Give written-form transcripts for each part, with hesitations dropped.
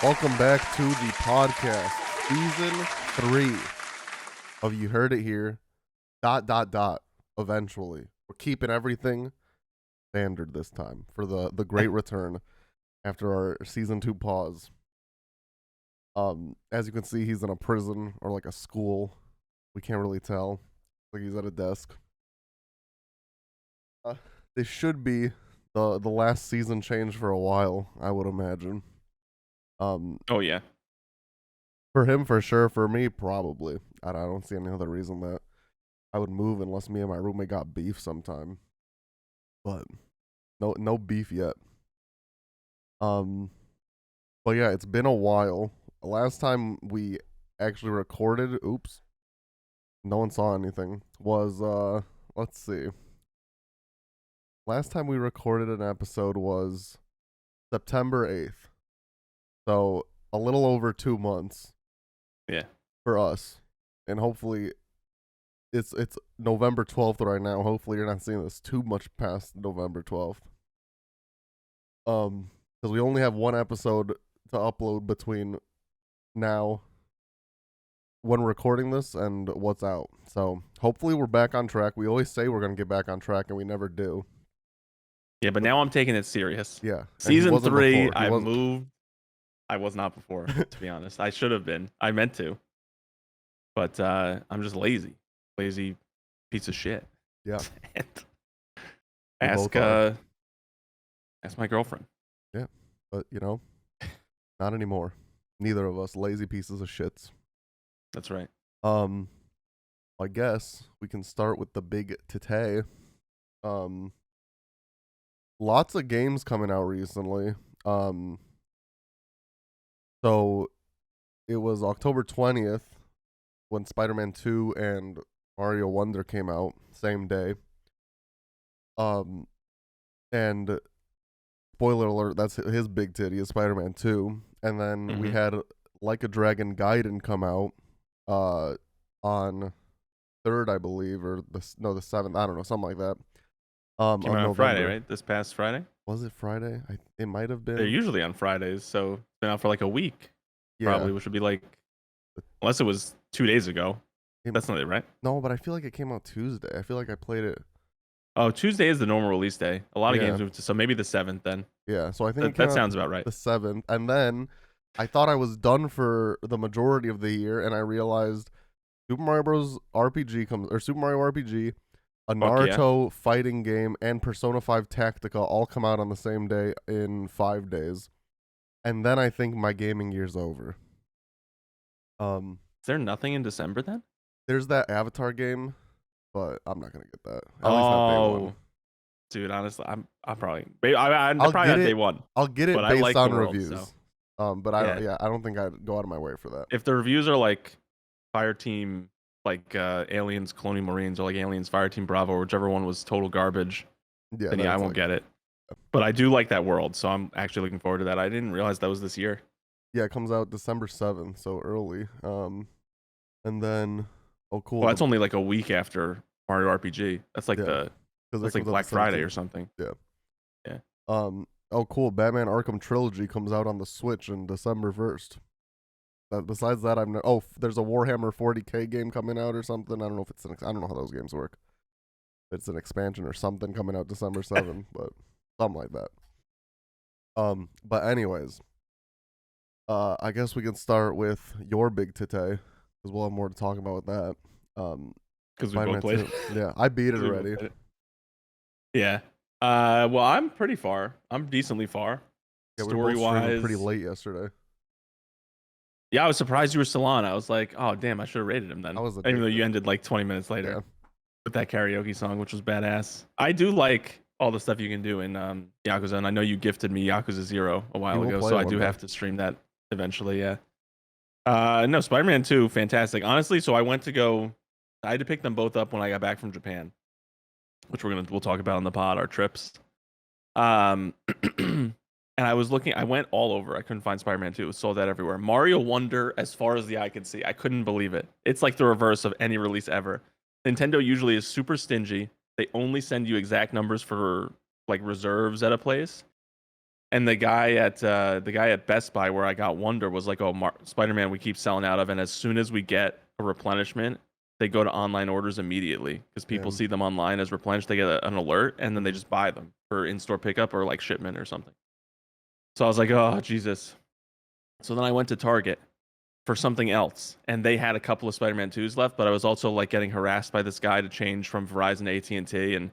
Welcome back to the podcast, season 3 of You Heard It Here, ... eventually. We're keeping everything standard this time for the great return after our season 2 pause. As you can see, he's in a prison or like a school. We can't really tell. Like he's at a desk. This should be the last season change for a while, I would imagine. Oh yeah. For him, for sure. For me, probably. I don't see any other reason that I would move unless me and my roommate got beef sometime. But no beef yet. But yeah, it's been a while. Last time we actually recorded, oops, no one saw anything, was, let's see. Last time we recorded an episode was September 8th. So a little over 2 months. Yeah. For us. And hopefully it's November 12th right now. Hopefully you're not seeing this too much past November 12th. Because we only have one episode to upload between now, when we're recording this, and what's out. So hopefully we're back on track. We always say we're going to get back on track, and we never do. Yeah, but now I'm taking it serious. Yeah. Season 3, I moved. I was not before, to be honest. I should have been. I meant to. But I'm just lazy. Lazy piece of shit. Yeah. Ask my girlfriend. Yeah. But, not anymore. Neither of us. Lazy pieces of shits. That's right. I guess we can start with the big tit-tay. Lots of games coming out recently. So it was October 20th when Spider-Man 2 and Mario Wonder came out, same day. And spoiler alert, that's his big titty is Spider-Man 2. And then we had Like a Dragon Gaiden come out on 3rd, I believe, or the 7th, I don't know, something like that. Came out on Friday, right? This past Friday? Was it Friday? It might have been. They're usually on Fridays, so it's been out for like a week. Yeah. Probably, which would be like, unless it was 2 days ago. That's not it, right? No, but I feel like it came out Tuesday. I feel like I played it. Oh, Tuesday is the normal release day. A lot of games moved to, so maybe the 7th then. Yeah, so I think that sounds about right. The 7th, and then I thought I was done for the majority of the year, and I realized Super Mario Bros. RPG comes, or Super Mario RPG, a Naruto fighting game, and Persona 5 Tactica all come out on the same day in 5 days. And then I think my gaming year's over. Is there nothing in December then? There's that Avatar game, but I'm not gonna get that. At least not day one. Dude, honestly, I'm probably not day one. I'll get it based on reviews. So. But I don't think I'd go out of my way for that. If the reviews are like Fireteam, like Aliens Colonial Marines, or like Aliens Fireteam Bravo, whichever one was total garbage, then I won't get it. But I do like that world, so I'm actually looking forward to that. I didn't realize that was this year. Yeah, it comes out December 7th, so early. And then, oh cool. Well, that's only like a week after Mario RPG. That's like that's like Black Friday or something. Yeah. Yeah. Oh cool. Batman Arkham Trilogy comes out on the Switch on December 1st. Besides that, there's a Warhammer 40K game coming out or something. I don't know if I don't know how those games work. It's an expansion or something coming out December 7th, but something like that. But anyways, I guess we can start with your big tit-tay, because we'll have more to talk about with that. Because we both played it. Yeah, I beat it already. Yeah. Well, I'm pretty far. I'm decently far. Yeah, Story-wise, we were pretty late yesterday. Yeah, I was surprised you were still on. I was like, oh damn, I should have rated him then. Even though you ended like 20 minutes later with that karaoke song, which was badass. I do like all the stuff you can do in Yakuza, and I know you gifted me Yakuza 0 a while ago, so I do have to stream that eventually. Yeah. No, Spider-Man 2, fantastic. Honestly, so I had to pick them both up when I got back from Japan, which we'll talk about on the pod, our trips. And I went all over. I couldn't find Spider-Man 2. It was sold out everywhere. Mario Wonder, as far as the eye could see. I couldn't believe it. It's like the reverse of any release ever. Nintendo usually is super stingy. They only send you exact numbers for like reserves at a place. And the guy at Best Buy where I got Wonder was like, "Oh, Spider-Man, we keep selling out of, and as soon as we get a replenishment, they go to online orders immediately because people Damn. see them online as replenished. They get an alert, and then they Mhm. just buy them for in-store pickup or like shipment or something." So I was like, "Oh, Jesus." So then I went to Target for something else, and they had a couple of Spider-Man 2s left, but I was also like getting harassed by this guy to change from Verizon to AT&T, and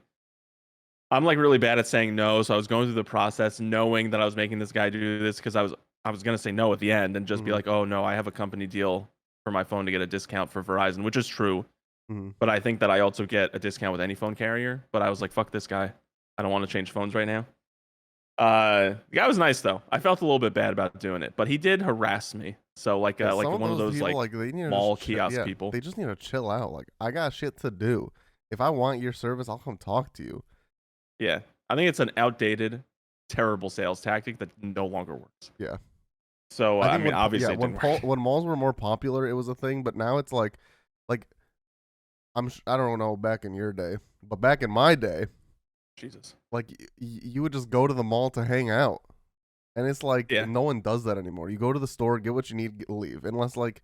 I'm like really bad at saying no, so I was going through the process knowing that I was making this guy do this because I was gonna say no at the end and just be Mhm. like, "Oh no, I have a company deal for my phone to get a discount for Verizon," which is true, Mhm. but I think that I also get a discount with any phone carrier. But I was like, "Fuck this guy, I don't want to change phones right now." The guy was nice though. I felt a little bit bad about doing it, but he did harass me. So Yeah, like some of one of those those people like like they need to mall just chill. kiosk Yeah, people. they just need to chill out. Like I got shit to do. If I want your service, I'll come talk to you. Yeah, I think it's an outdated, terrible sales tactic that no longer works. Yeah. So I I think mean, obviously it didn't work. when malls were more popular, it was a thing. But now it's like I don't know back in your day, but back in my day, Jesus. like you would just go to the mall to hang out, and it's like Yeah. no one does that anymore. You go to the store, get what you need, leave. Unless like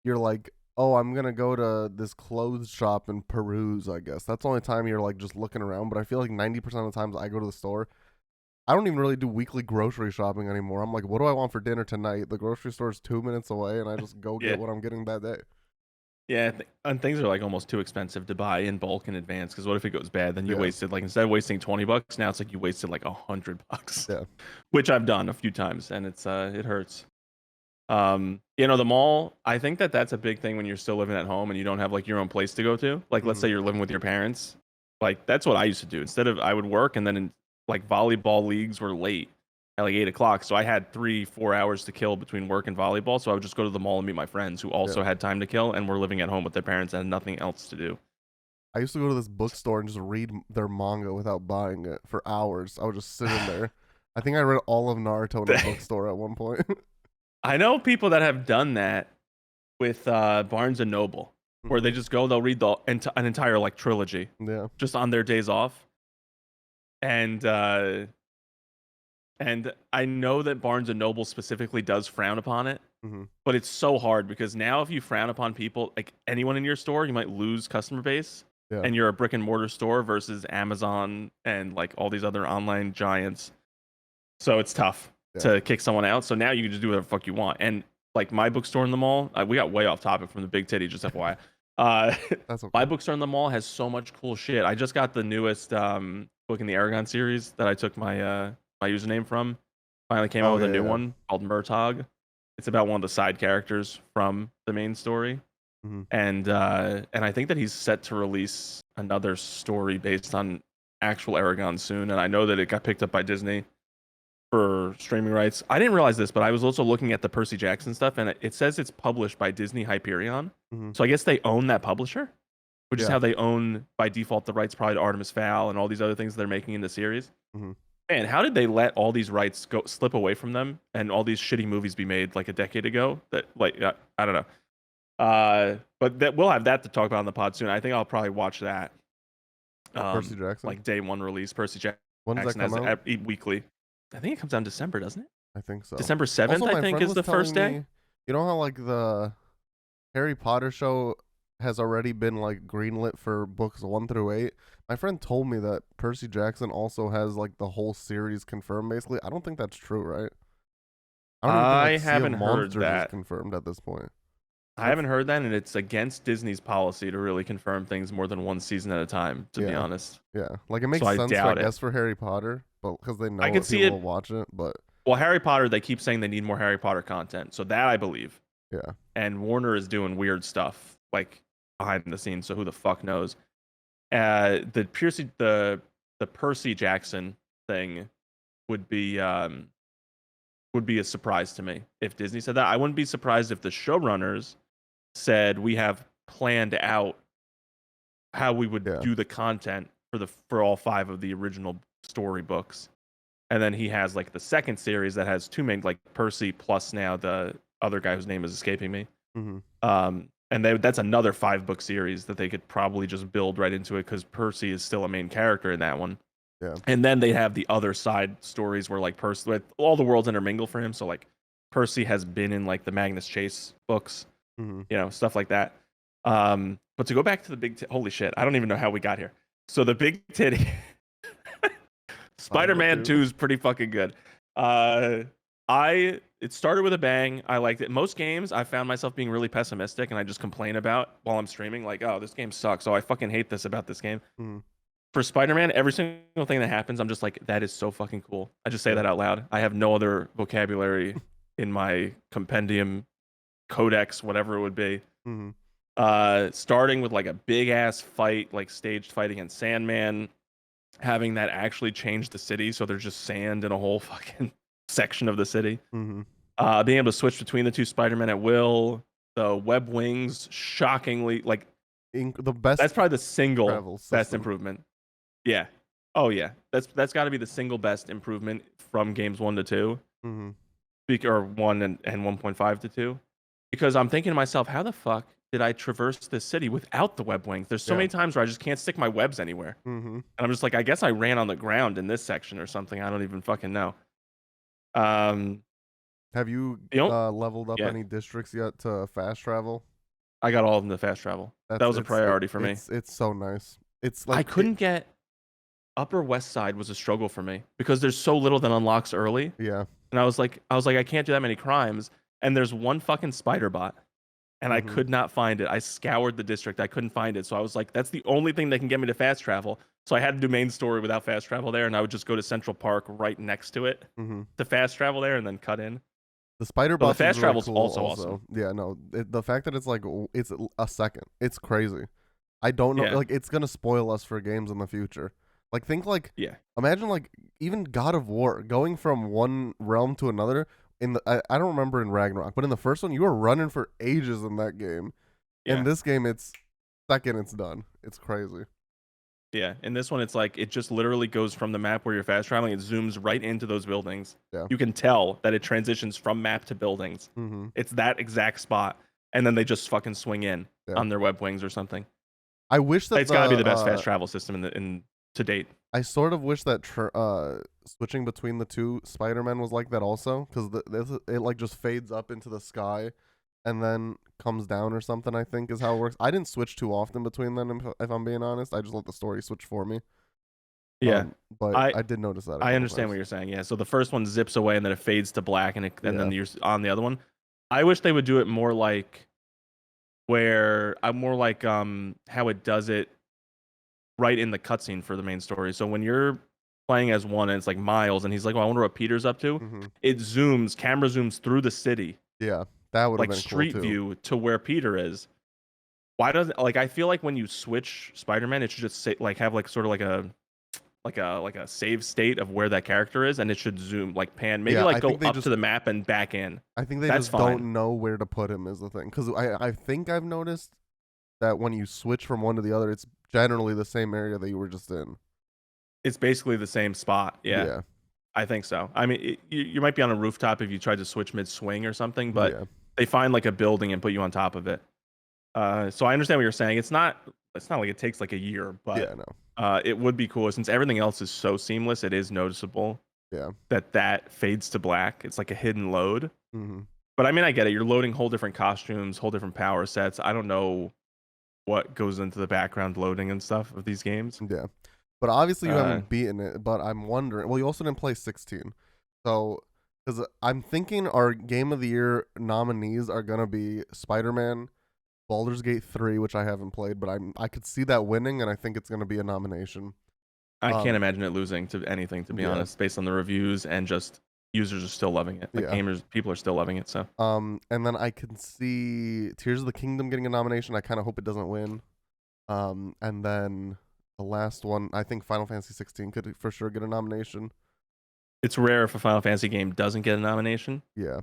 you're like, oh, I'm gonna go to this clothes shop and peruse. I guess that's the only time you're like just looking around. But I feel like 90% of the times I go to the store, I don't even really do weekly grocery shopping anymore. I'm like, what do I want for dinner tonight? The grocery store is 2 minutes away, and I just go Yeah. get what I'm getting that day. Yeah, and things are like almost too expensive to buy in bulk in advance. Because what if it goes bad? Then you Yeah, wasted like instead of wasting $20, now it's like you wasted like $100, yeah. which I've done a few times, and it hurts. The mall. I think that that's a big thing when you're still living at home and you don't have like your own place to go to. Like, let's Mm-hmm. say you're living with your parents. Like that's what I used to do. Instead of I would work and then like volleyball leagues were late at like 8 o'clock, so I had 3-4 hours to kill between work and volleyball. So I would just go to the mall and meet my friends who Yeah. also had time to kill and were living at home with their parents and had nothing else to do. I used to go to this bookstore and just read their manga without buying it for hours. I would just sit in there. I think I read all of Naruto in a bookstore at one point. I know people that have done that with Barnes and Noble, where they Mhm. just go, they'll read an entire like trilogy Yeah. just on their days off. And I know that Barnes and Noble specifically does frown upon it, Hmm. but it's so hard because now if you frown upon people, like anyone in your store, you might lose customer base. Yeah. And you're a brick and mortar store versus Amazon and like all these other online giants. So it's tough Yeah. to kick someone out. So now you can just do whatever the fuck you want. And like my bookstore in the mall, we got way off topic from the big titty, just FYI. Uh, That's my okay. bookstore in the mall has so much cool shit. I just got the newest book in the Aragon series that I took my username from. Finally came out Oh with a yeah, new yeah. one called Murtog. It's about one of the side characters from the main story. Hmm. And I think that he's set to release another story based on actual Aragon soon. And I know that it got picked up by Disney for streaming rights. I didn't realize this, but I was also looking at the Percy Jackson stuff, and it says it's published by Disney Hyperion. Hmm. So I guess they own that publisher, which is Yeah. how they own by default the rights probably to Artemis Fowl and all these other things they're making in the series. Hmm. Man, how did they let all these rights go slip away from them and all these shitty movies be made like a decade ago? That like I don't know. But that we'll have that to talk about on the pod soon. I think I'll probably watch that. Percy Jackson. Like day one release. Percy When does that Jackson come has out? weekly. I think it comes out in December, doesn't it? I think so. December Also, 7th, I my think, friend is was the first telling day. me, you know how like the Harry Potter show has already been like greenlit for books 1 through 8. My friend told me that Percy Jackson also has like the whole series confirmed. Basically, I don't think that's true, right? I don't even think I like Sea of haven't heard Monsters is that. confirmed at this point. I haven't heard that, and it's against Disney's policy to really confirm things more than one season at a time, to be Yeah, honest. yeah. Like it So makes I sense, I doubt it. guess, for Harry Potter, but because they I know could that see people it. will watch it. But Well, Harry Potter, they keep saying they need more Harry Potter content. So that I believe. yeah, And Warner is doing weird stuff like behind the scenes, so who the fuck knows? The Percy Jackson thing would be a surprise to me if Disney said that. I wouldn't be surprised if the showrunners said we have planned out how we would yeah, do the content for all 5 of the original storybooks. And then he has like the second series that has 2 main, like Percy plus now the other guy whose name is escaping me. mm-hmm. And that's another 5-book series that they could probably just build right into it because Percy is still a main character in that one. Yeah. And then they have the other side stories where like Percy, all the worlds intermingle for him. So like Percy has been in like the Magnus Chase books, stuff like that. But to go back to the holy shit, I don't even know how we got here. So the big titty Spider-Man 2 is pretty fucking good. It started with a bang. I liked it. Most games, I found myself being really pessimistic, and I just complain about while I'm streaming, like, oh, this game sucks. Oh, I fucking hate this about this game. For Spider-Man, every single thing that happens, I'm just like, that is so fucking cool. I just say that out loud. I have no other vocabulary in my compendium, codex, whatever it would be. Starting with like a big ass fight, like staged fight against Sandman, having that actually change the city, so there's just sand in a whole fucking section of the city. Being able to switch between the two Spider-Men at will, the web wings, shockingly, like the best. That's probably the single best improvement. Yeah. Oh yeah. That's got to be the single best improvement from games 1 to 2, or 1 and 1.5 to 2, because I'm thinking to myself, how the fuck did I traverse this city without the web wings? There's so many times where I just can't stick my webs anywhere. And I'm just like, I guess I ran on the ground in this section or something. I don't even fucking know. Have you leveled up any districts yet to fast travel? I got all of them to fast travel. That was a priority for me. It's so nice. It's like I couldn't get Upper West Side was a struggle for me because there's so little that unlocks early. Yeah. And I was like, I can't do that many crimes. And there's one fucking spider bot. And I could not find it. I scoured the district. I couldn't find it. So I was like, that's the only thing that can get me to fast travel. So I had to do main story without fast travel there. And I would just go to Central Park right next to it to fast travel there and then cut in. The spider bot. The fast travel's cool also awesome. Yeah, no. The fact that it's like, it's a second. It's crazy. I don't know. Like, it's going to spoil us for games in the future. Like, think like, imagine like even God of War going from one realm to another. I don't remember in Ragnarok, but in the first one, you were running for ages in that game. Yeah. In this game, it's second, it's done. It's crazy. Yeah, in this one, it's like it just literally goes from the map where you're fast traveling. It zooms right into those buildings. Yeah. You can tell that it transitions from map to buildings. It's that exact spot, and then they just fucking swing in on their web wings or something. I wish that it's got to be the best fast travel system in to date. I sort of wish that switching between the two Spider-Man was like that also, because it like just fades up into the sky and then comes down or something, I think is how it works. I didn't switch too often between them, if I'm being honest. I just let the story switch for me. Yeah. But I did notice that. I understand what you're saying. Yeah. So the first one zips away and then it fades to black and then you're on the other one. I wish they would do it more like how it does it right in the cutscene for the main story. So when you're playing as one and it's like Miles and he's like, well, I wonder what Peter's up to. Camera zooms through the city. Yeah, that would have been street cool view to where Peter is. Why doesn't I feel like when you switch Spider-Man, it should just say, like have like sort of like a save state of where that character is, and it should zoom like pan, maybe go up to the map and back in. I think they just don't know where to put him is the thing, because I think I've noticed that when you switch from one to the other, it's generally the same area that you were just in. It's basically the same spot. Yeah. I think so. I mean, you might be on a rooftop if you tried to switch mid-swing or something, but they find like a building and put you on top of it. So I understand what you're saying. It's not like it takes like a year, but it would be cool since everything else is so seamless. It is noticeable. Yeah. That fades to black. It's like a hidden load. But I mean, I get it. You're loading whole different costumes, whole different power sets. I don't know what goes into the background loading and stuff of these games. Yeah. But obviously you haven't beaten it, but I'm wondering, well, you also didn't play 16. So, because I'm thinking our Game of the Year nominees are going to be Spider-Man, Baldur's Gate 3, which I haven't played, but I could see that winning, and I think it's going to be a nomination. I can't imagine it losing to anything, to be honest, based on the reviews and just users are still loving it. Like people are still loving it. So, and then I can see Tears of the Kingdom getting a nomination. I kind of hope it doesn't win. And then the last one, I think Final Fantasy 16 could for sure get a nomination. It's rare if a Final Fantasy game doesn't get a nomination. Yeah.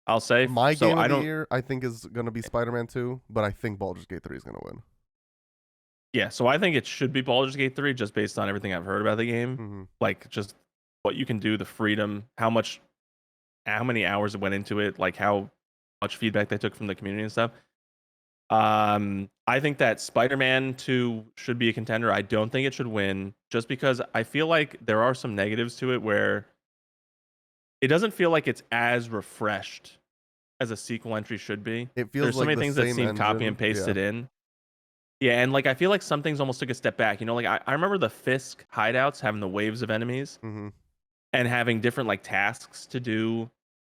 I'll say. My game of the year, I think, is going to be Spider-Man 2, but I think Baldur's Gate 3 is going to win. Yeah, so I think it should be Baldur's Gate 3 just based on everything I've heard about the game. Like, just what you can do, the freedom, how many hours it went into it, like how much feedback they took from the community and stuff. I I think that Spider-Man 2 should be a contender. I don't think it should win, just because I feel like there are some negatives to it where it doesn't feel like it's as refreshed as a sequel entry should be. It feels There's so like many the things that same seem copy and engine. Yeah. pasted in. Yeah, and like I feel like some things almost took a step back. You know, like I remember the Fisk hideouts having the waves of enemies Mm-hmm. and having different like tasks to do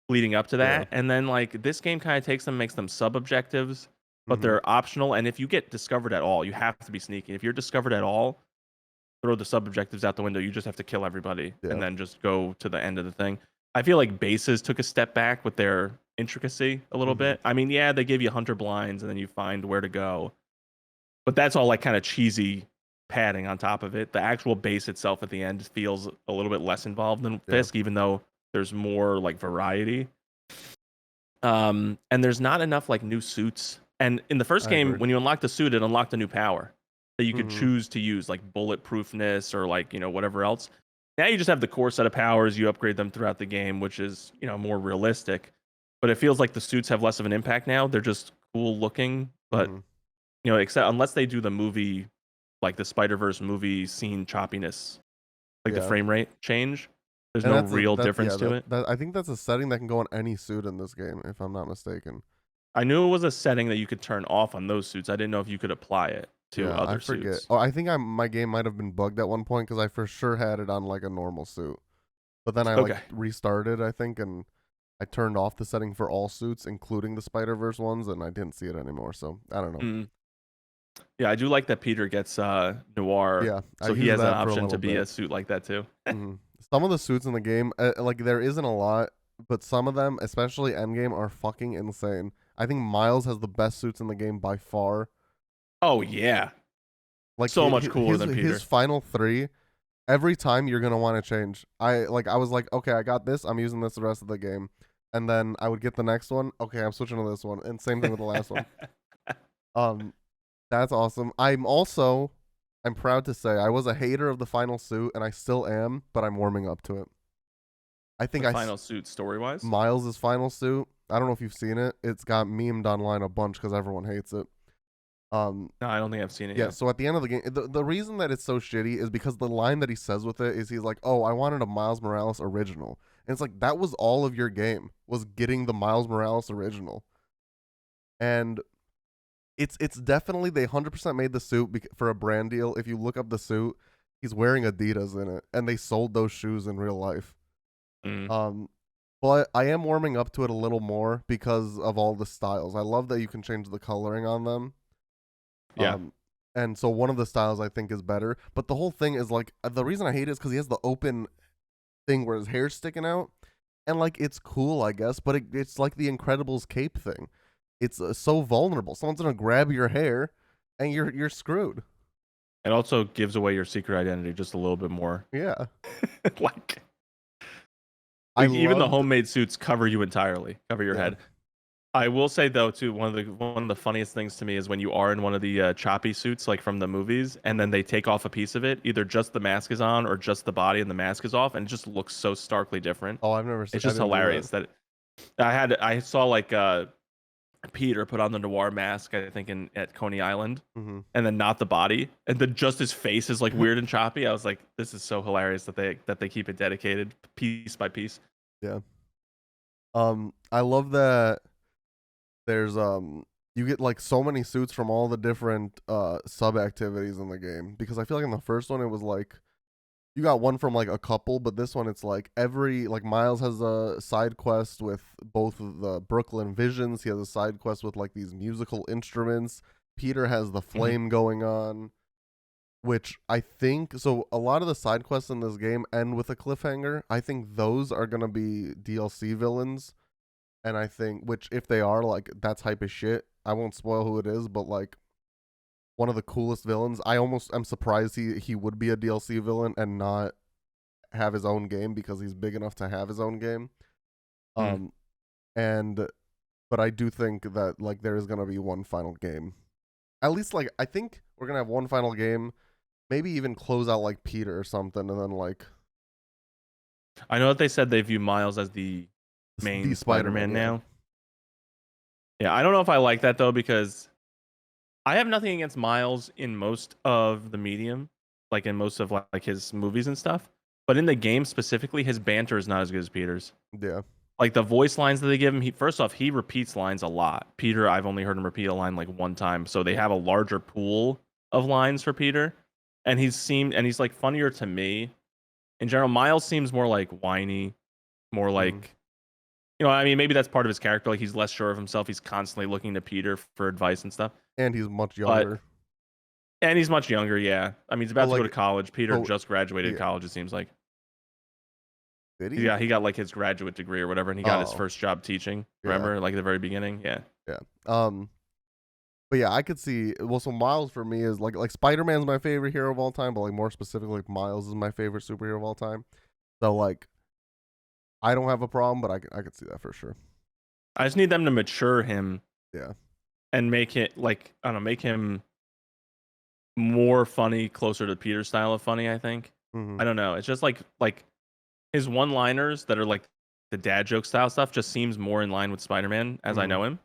leading up to Yeah. that. And then like this game kind of takes them, makes them sub objectives, but Mm-hmm. they're optional. And if you get discovered at all, you have to be sneaky. If you're discovered at all, throw the sub objectives out the window. You just have to kill everybody Yeah. and then just go to the end of the thing. I feel like bases took a step back with their intricacy a little Mm-hmm. bit. I mean, yeah, they give you hunter blinds and then you find where to go, but that's all like kind of cheesy padding on top of it. The actual base itself at the end feels a little bit less involved than Yeah. Fisk, even though there's more like variety. And there's not enough like new suits. And in the first I game, agree. when you unlock the suit, it unlocked a new power that you could Mm-hmm. choose to use, like bulletproofness or like, you know, whatever else. Now you just have the core set of powers. You upgrade them throughout the game, which is, you know, more realistic. But it feels like the suits have less of an impact now. They're just cool looking, but Mm-hmm. you know, except unless they do the movie, like the Spider-Verse movie scene choppiness, like the Yeah. frame rate change, there's And no that's real that difference yeah, to it. I think that's a setting that can go on any suit in this game, if I'm not mistaken. I knew it was a setting that you could turn off on those suits. I didn't know if you could apply it to Yeah, I other forget. suits. Oh, I think my game might have been bugged at one point because I for sure had it on like a normal suit, but then I like Okay. restarted, I think, and I turned off the setting for all suits, including the Spider-Verse ones, and I didn't see it anymore. So I don't know. Mm. Yeah, I do like that Peter gets Noir, Yeah, I so he used has an that for a option little to be bit. a suit like that too. Hmm. Some of the suits in the game, like there isn't a lot, but some of them, especially Endgame, are fucking insane. I think Miles has the best suits in the game by far. Oh yeah, Like so much cooler than his Peter. final three, every time you're gonna want to change. I was like, okay, I got this. I'm using this the rest of the game, and then I would get the next one. Okay, I'm switching to this one, and same thing with the last one. Um, that's awesome. I'm proud to say I was a hater of the final suit, and I still am, but I'm warming up to it. I think The final suit story wise. Miles' final suit. I don't know if you've seen it. It's got memed online a bunch because everyone hates it. No, I don't think I've seen it Yeah, yet. so at the end of the game, the reason that it's so shitty is because the line that he says with it is he's like, "Oh, I wanted a Miles Morales original," and it's like that was all of your game was getting the Miles Morales original, and it's definitely they 100% made the suit for a brand deal. If you look up the suit, he's wearing Adidas in it, and they sold those shoes in real life. Mm. But I am warming up to it a little more because of all the styles. I love that you can change the coloring on them. Yeah. And so one of the styles I think is better, but the whole thing is like the reason I hate it is because he has the open thing where his hair's sticking out, and like it's cool, I guess, but it's like the Incredibles cape thing. It's so vulnerable. Someone's gonna grab your hair, and you're screwed. It also gives away your secret identity just a little bit more. Yeah, like I even the loved. homemade suits cover you entirely, cover your Yeah. head. I will say though too, one of the funniest things to me is when you are in one of the choppy suits like from the movies, and then they take off a piece of it, either just the mask is on or just the body and the mask is off, and it just looks so starkly different. Oh, I've never seen. It's just I didn't do hilarious that I saw like Peter put on the noir mask, I think at Coney Island, that. Mm-hmm. and then not the body, and then just his face is like weird and choppy. I was like, this is so hilarious that they keep it dedicated piece by piece. Yeah. I love that there's you get like so many suits from all the different sub activities in the game, because I feel like in the first one it was like you got one from like a couple, but this one it's like every like Miles has a side quest with both of the Brooklyn Visions. He has a side quest with like these musical instruments. Peter has the flame going on, which I think so a lot of the side quests in this game end with a cliffhanger. I think those are going to be DLC villains, and I think which if they are, like that's hype as shit. I won't spoil who it is, but like one of the coolest villains. I'm surprised he would be a DLC villain and not have his own game, because he's big enough to have his own game. And but I do think that like there is gonna be one final game. At least like I think we're gonna have one final game, maybe even close out like Peter or something, and then like I know that they said they view Miles as the main Spider-Man now. Yeah, I don't know if I like that though, because I have nothing against Miles in most of the medium, like in most of like his movies and stuff. But in the game specifically, his banter is not as good as Peter's. Yeah. Like the voice lines that they give him, first off, he repeats lines a lot. Peter, I've only heard him repeat a line like one time, so they have a larger pool of lines for Peter, and he's like funnier to me. In general, Miles seems more like whiny, more like I mean, maybe that's part of his character. Like he's less sure of himself. He's constantly looking to Peter for advice and stuff. And he's much younger. And he's much younger, yeah. I mean, he's about to go to college. Peter just graduated college, it seems like. Did he? Yeah, he got like his graduate degree or whatever, and he got his first job teaching. Remember, like at the very beginning? Yeah. Yeah. But yeah, I could see. Well, so Miles for me is like Spider-Man's my favorite hero of all time, but like more specifically, like Miles is my favorite superhero of all time. So like, I don't have a problem, but I could see that for sure. I just need them to mature him. Yeah. And make it like I don't know, make him more funny, closer to Peter's style of funny. I think. I don't know. It's just like his one-liners that are like the dad joke style stuff just seems more in line with Spider-Man as I know him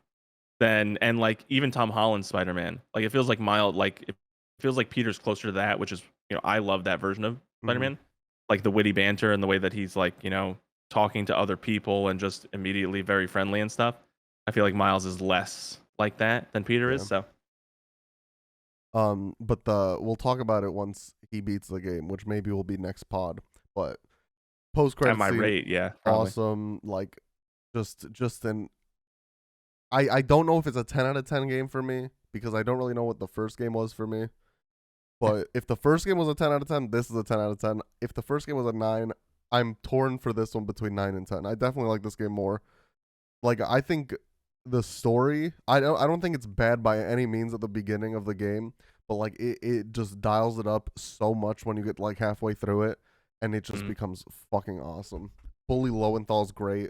than and like even Tom Holland's Spider-Man. Like it feels like it feels like Peter's closer to that, which is I love that version of Spider-Man. Like the witty banter and the way that he's like, talking to other people and just immediately very friendly and stuff. I feel like Miles is less like that than Peter is, so but we'll talk about it once he beats the game, which maybe will be next pod. But post-credit at my scene, rate, yeah, probably. awesome. Like just an I don't know if it's a 10 out of 10 game for me because I don't really know what the first game was for me. But if the first game was a 10 out of 10, this is a 10 out of 10. If the first game was a 9, I'm torn for this one between 9 and 10. I definitely like this game more. Like I think the story, I don't think it's bad by any means at the beginning of the game, but like it just dials it up so much when you get like halfway through it, and it just becomes fucking awesome. Bully Lowenthal's great.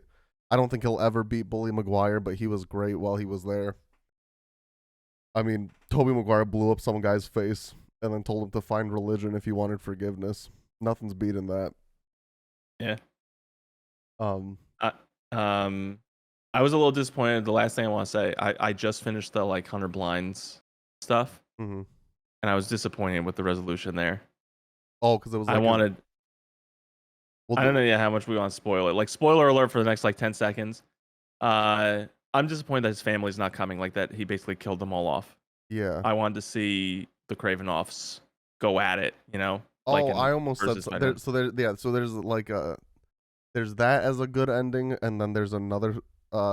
I don't think he'll ever beat Bully Maguire, but he was great while he was there. I mean, Tobey Maguire blew up some guy's face and then told him to find religion if he wanted forgiveness. Nothing's beating that. Yeah. I was a little disappointed. The last thing I want to say, I just finished the like Hunter Blinds stuff, and I was disappointed with the resolution there. Oh, because it was. Like I wanted. I don't know how much we want to spoil it. Like spoiler alert for the next like 10 seconds. I'm disappointed that his family's not coming. Like that, he basically killed them all off. Yeah. I wanted to see the Kravenoffs go at it. Oh, like I almost said so. There's like there's that as a good ending, and then there's another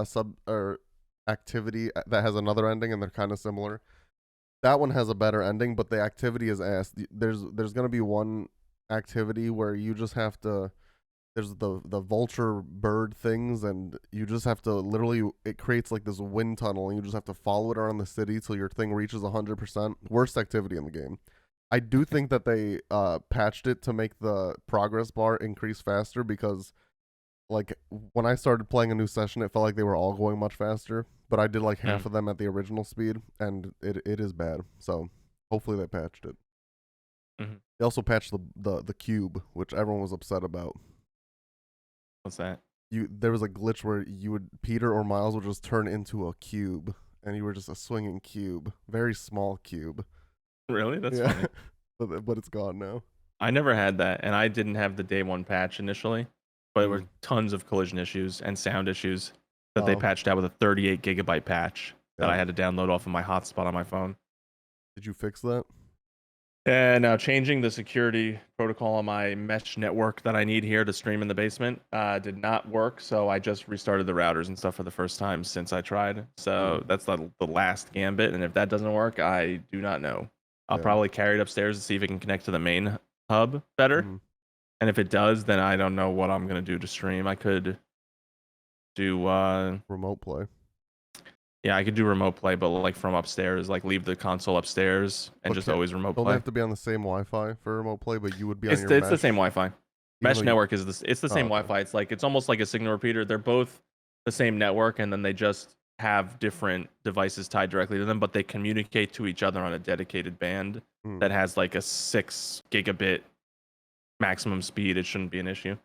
sub or activity that has another ending, and they're kind of similar. That one has a better ending, but the activity is ass. There's gonna be one activity where you just have to. There's the vulture bird things, and you just have to literally. It creates like this wind tunnel, and you just have to follow it around the city till your thing reaches 100%. Worst activity in the game. I do think that they patched it to make the progress bar increase faster because, like, when I started playing a new session, it felt like they were all going much faster. But I did like half of them at the original speed, and it is bad. So hopefully they patched it. They also patched the cube, which everyone was upset about. What's that? There was a glitch where Peter or Miles would just turn into a cube, and you were just a swinging cube, very small cube. Really? That's funny. but it's gone now. I never had that, and I didn't have the day one patch initially, but there were tons of collision issues and sound issues that they patched out with a 38 gigabyte patch that I had to download off of my hotspot on my phone. Did you fix that? And now changing the security protocol on my mesh network that I need here to stream in the basement did not work, so I just restarted the routers and stuff for the first time since I tried. So that's the last gambit, and if that doesn't work, I do not know. I'll probably carry it upstairs to see if it can connect to the main hub better. And if it does, then I don't know what I'm going to do to stream. I could do remote play. Yeah, I could do remote play, but like from upstairs, like leave the console upstairs and just always remote play. Don't have to be on the same Wi-Fi for remote play, but you would be on your It's the same Wi-Fi. Mesh network is it's the same Wi-Fi. It's almost like a signal repeater. They're both the same network, and then they just have different devices tied directly to them, but they communicate to each other on a dedicated band that has like a 6 gigabit maximum speed. It shouldn't be an issue.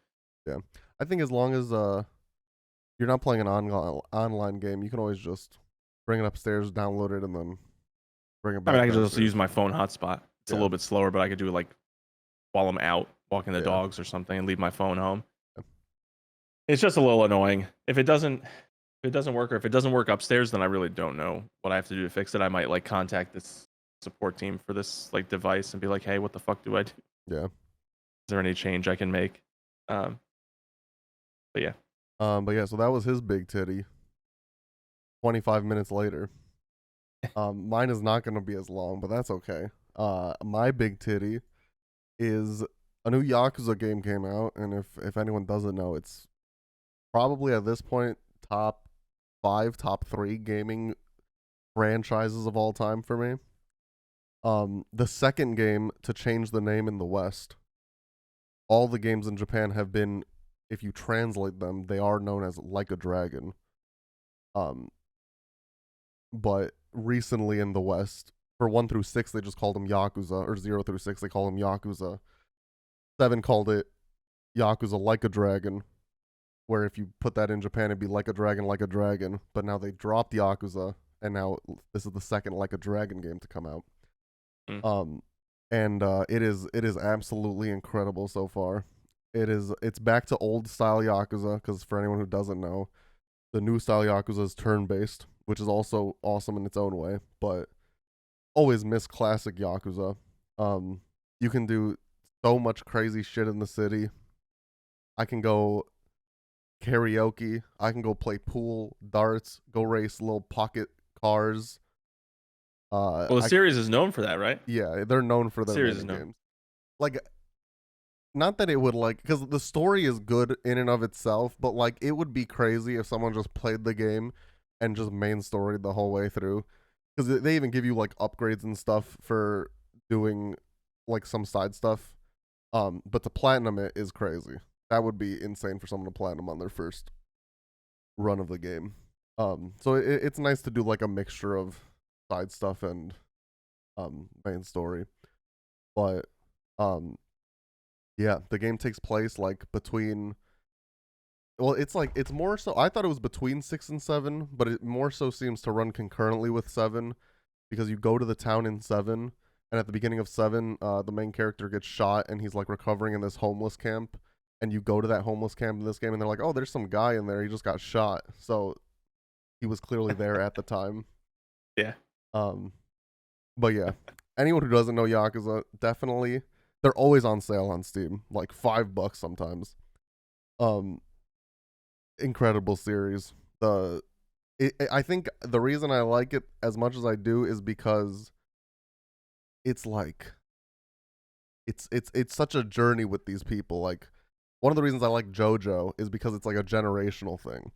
Yeah, I think as long as you're not playing an online game, you can always just bring it upstairs, download it, and then Bring it I mean, back I could just also downstairs. use my phone hotspot. It's a little bit slower, but I could do it like while I'm out walking the dogs or something and leave my phone home. Yeah. It's just a little annoying. If it doesn't work, or if it doesn't work upstairs, then I really don't know what I have to do to fix it. I might like contact this support team for this like device and be like, hey, what the fuck do I do? Yeah. Is there any change I can make? But yeah. So that was his big titty. 25 minutes later. Mine is not gonna be as long, but that's okay. My big titty is a new Yakuza game came out, and if anyone doesn't know, it's probably at this point top 5, top 3 gaming franchises of all time for me. The second game to change the name in the West. All the games in Japan have been, if you translate them, they are known as Like a Dragon. But recently in the West, for 1 through 6, they just called them Yakuza, or 0 through 6, they call them Yakuza. 7 called it Yakuza Like a Dragon, where if you put that in Japan, it'd be Like a Dragon. But now they dropped Yakuza, and now this is the second Like a Dragon game to come out. It is absolutely incredible so far. It's back to old style Yakuza, because for anyone who doesn't know, the new style Yakuza is turn-based, which is also awesome in its own way, but always miss classic Yakuza. You can do so much crazy shit in the city. I can go karaoke. I can go play pool, darts, go race little pocket cars. Well, the series is known for that, right? Yeah, they're known for their mini games. Like, not that it would like, because the story is good in and of itself, but like it would be crazy if someone just played the game and just main storied the whole way through, because they even give you like upgrades and stuff for doing like some side stuff. But to platinum it is crazy. That would be insane for someone to platinum on their first run of the game. So it's nice to do like a mixture of side stuff and main story. But yeah, the game takes place like between, well, it's more so, I thought it was between 6 and 7, but it more so seems to run concurrently with 7, because you go to the town in 7, and at the beginning of 7, the main character gets shot and he's like recovering in this homeless camp, and you go to that homeless camp in this game and they're like, oh, there's some guy in there, he just got shot, so he was clearly there at the time. Yeah. But yeah, anyone who doesn't know Yakuza, definitely, they're always on sale on Steam, like $5 sometimes. Incredible series. I think the reason I like it as much as I do is because it's like it's such a journey with these people. Like, one of the reasons I like JoJo is because it's like a generational thing.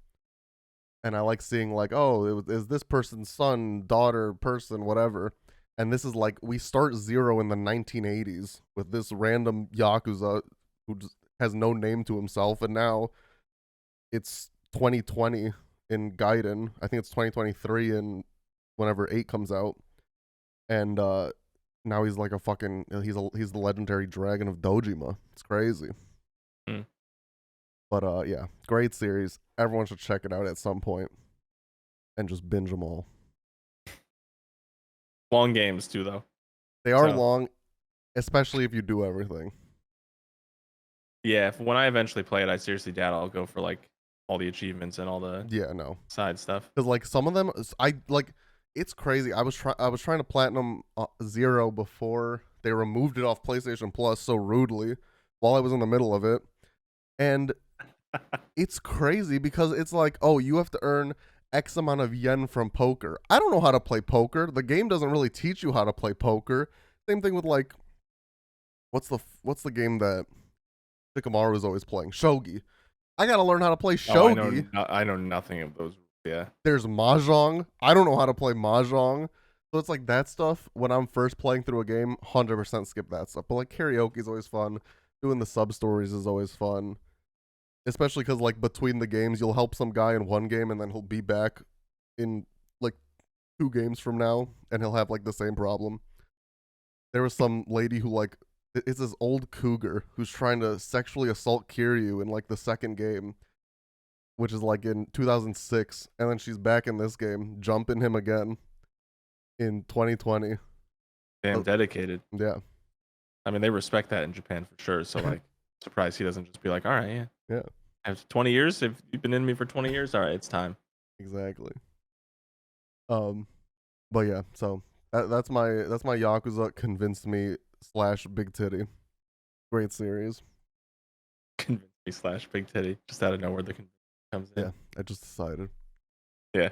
And I like seeing like, oh, is this person's son, daughter, person, whatever. And this is like, we start 0 in the 1980s with this random Yakuza who just has no name to himself, and now it's 2020 in Gaiden. I think it's 2023 in whenever 8 comes out. And now he's like a fucking, he's the legendary dragon of Dojima. It's crazy. But yeah, great series. Everyone should check it out at some point and just binge them all. Long games too, though. They are long, especially if you do everything. Yeah, when I eventually play it, I seriously doubt I'll go for like all the achievements and all the side stuff. Because like some of them, it's crazy. I was trying to platinum 0 before they removed it off PlayStation Plus so rudely while I was in the middle of it, and it's crazy because it's like, oh, you have to earn X amount of yen from poker. I don't know how to play poker. The game doesn't really teach you how to play poker. Same thing with like, what's the game that Shikamaru is always playing? Shogi. I gotta learn how to play shogi. I know nothing of those. Yeah. There's mahjong. I don't know how to play mahjong. So it's like that stuff. When I'm first playing through a game, 100% skip that stuff. But like karaoke is always fun. Doing the sub stories is always fun. Especially because like between the games, you'll help some guy in one game and then he'll be back in like 2 games from now and he'll have like the same problem. There was some lady who like, it's this old cougar who's trying to sexually assault Kiryu in like the second game, which is like in 2006, and then she's back in this game, jumping him again in 2020. Damn, dedicated. Yeah. I mean, they respect that in Japan for sure. So like, surprised he doesn't just be like, all right, yeah. Yeah. After 20 years, if you've been in me for 20 years, all right, it's time. Exactly. But yeah, so that's my Yakuza convinced me / Big Titty. Great series. Convinced me / Big Titty. Just out of nowhere, the convinced comes in. Yeah, I just decided. Yeah.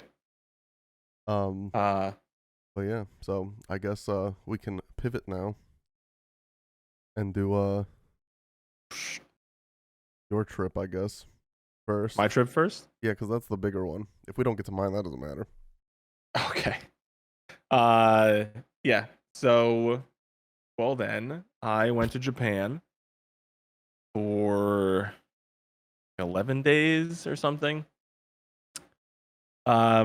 But yeah, so I guess we can pivot now and do your trip, I guess, first. My trip first? Yeah, because that's the bigger one. If we don't get to mine, that doesn't matter. Okay. Yeah. So, well then, I went to Japan for 11 days or something. I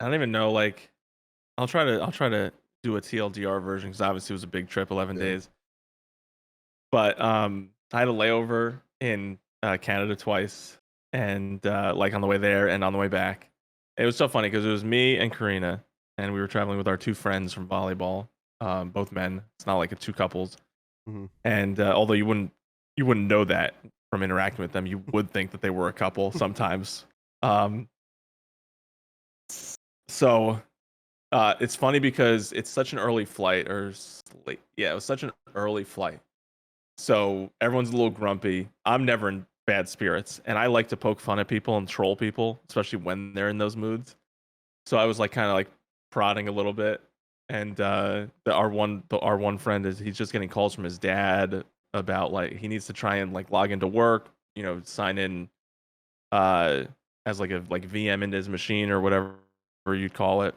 don't even know. Like, I'll try to do a TLDR version because obviously it was a big trip, 11 days. But I had a layover in Canada twice, and like on the way there and on the way back. It was so funny because it was me and Karina, and we were traveling with our two friends from volleyball, both men. It's not like two couples. Mm-hmm. And although you wouldn't know that from interacting with them, you would think that they were a couple sometimes. So it's funny because it's such an early flight, or late. Yeah, it was such an early flight. So everyone's a little grumpy. I'm never in bad spirits, and I like to poke fun at people and troll people, especially when they're in those moods. So I was like kind of like prodding a little bit, and our one friend he's just getting calls from his dad about like he needs to try and like log into work, sign in as like a VM into his machine or whatever you'd call it.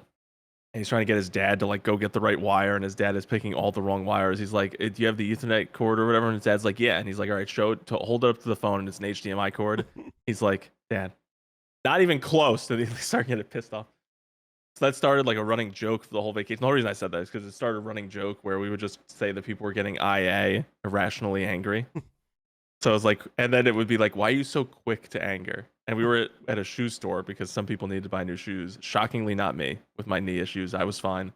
And he's trying to get his dad to like go get the right wire, and his dad is picking all the wrong wires. He's like, "Do you have the Ethernet cord or whatever?" And his dad's like, "Yeah." And he's like, "All right, hold it up to the phone, and it's an HDMI cord." He's like, "Dad, not even close." And he started getting pissed off. So that started like a running joke for the whole vacation. The whole reason I said that is because it started a running joke where we would just say that people were getting IA, irrationally angry. So I was like, and then it would be like, "Why are you so quick to anger?" And we were at a shoe store because some people needed to buy new shoes. Shockingly, not me with my knee issues. I was fine.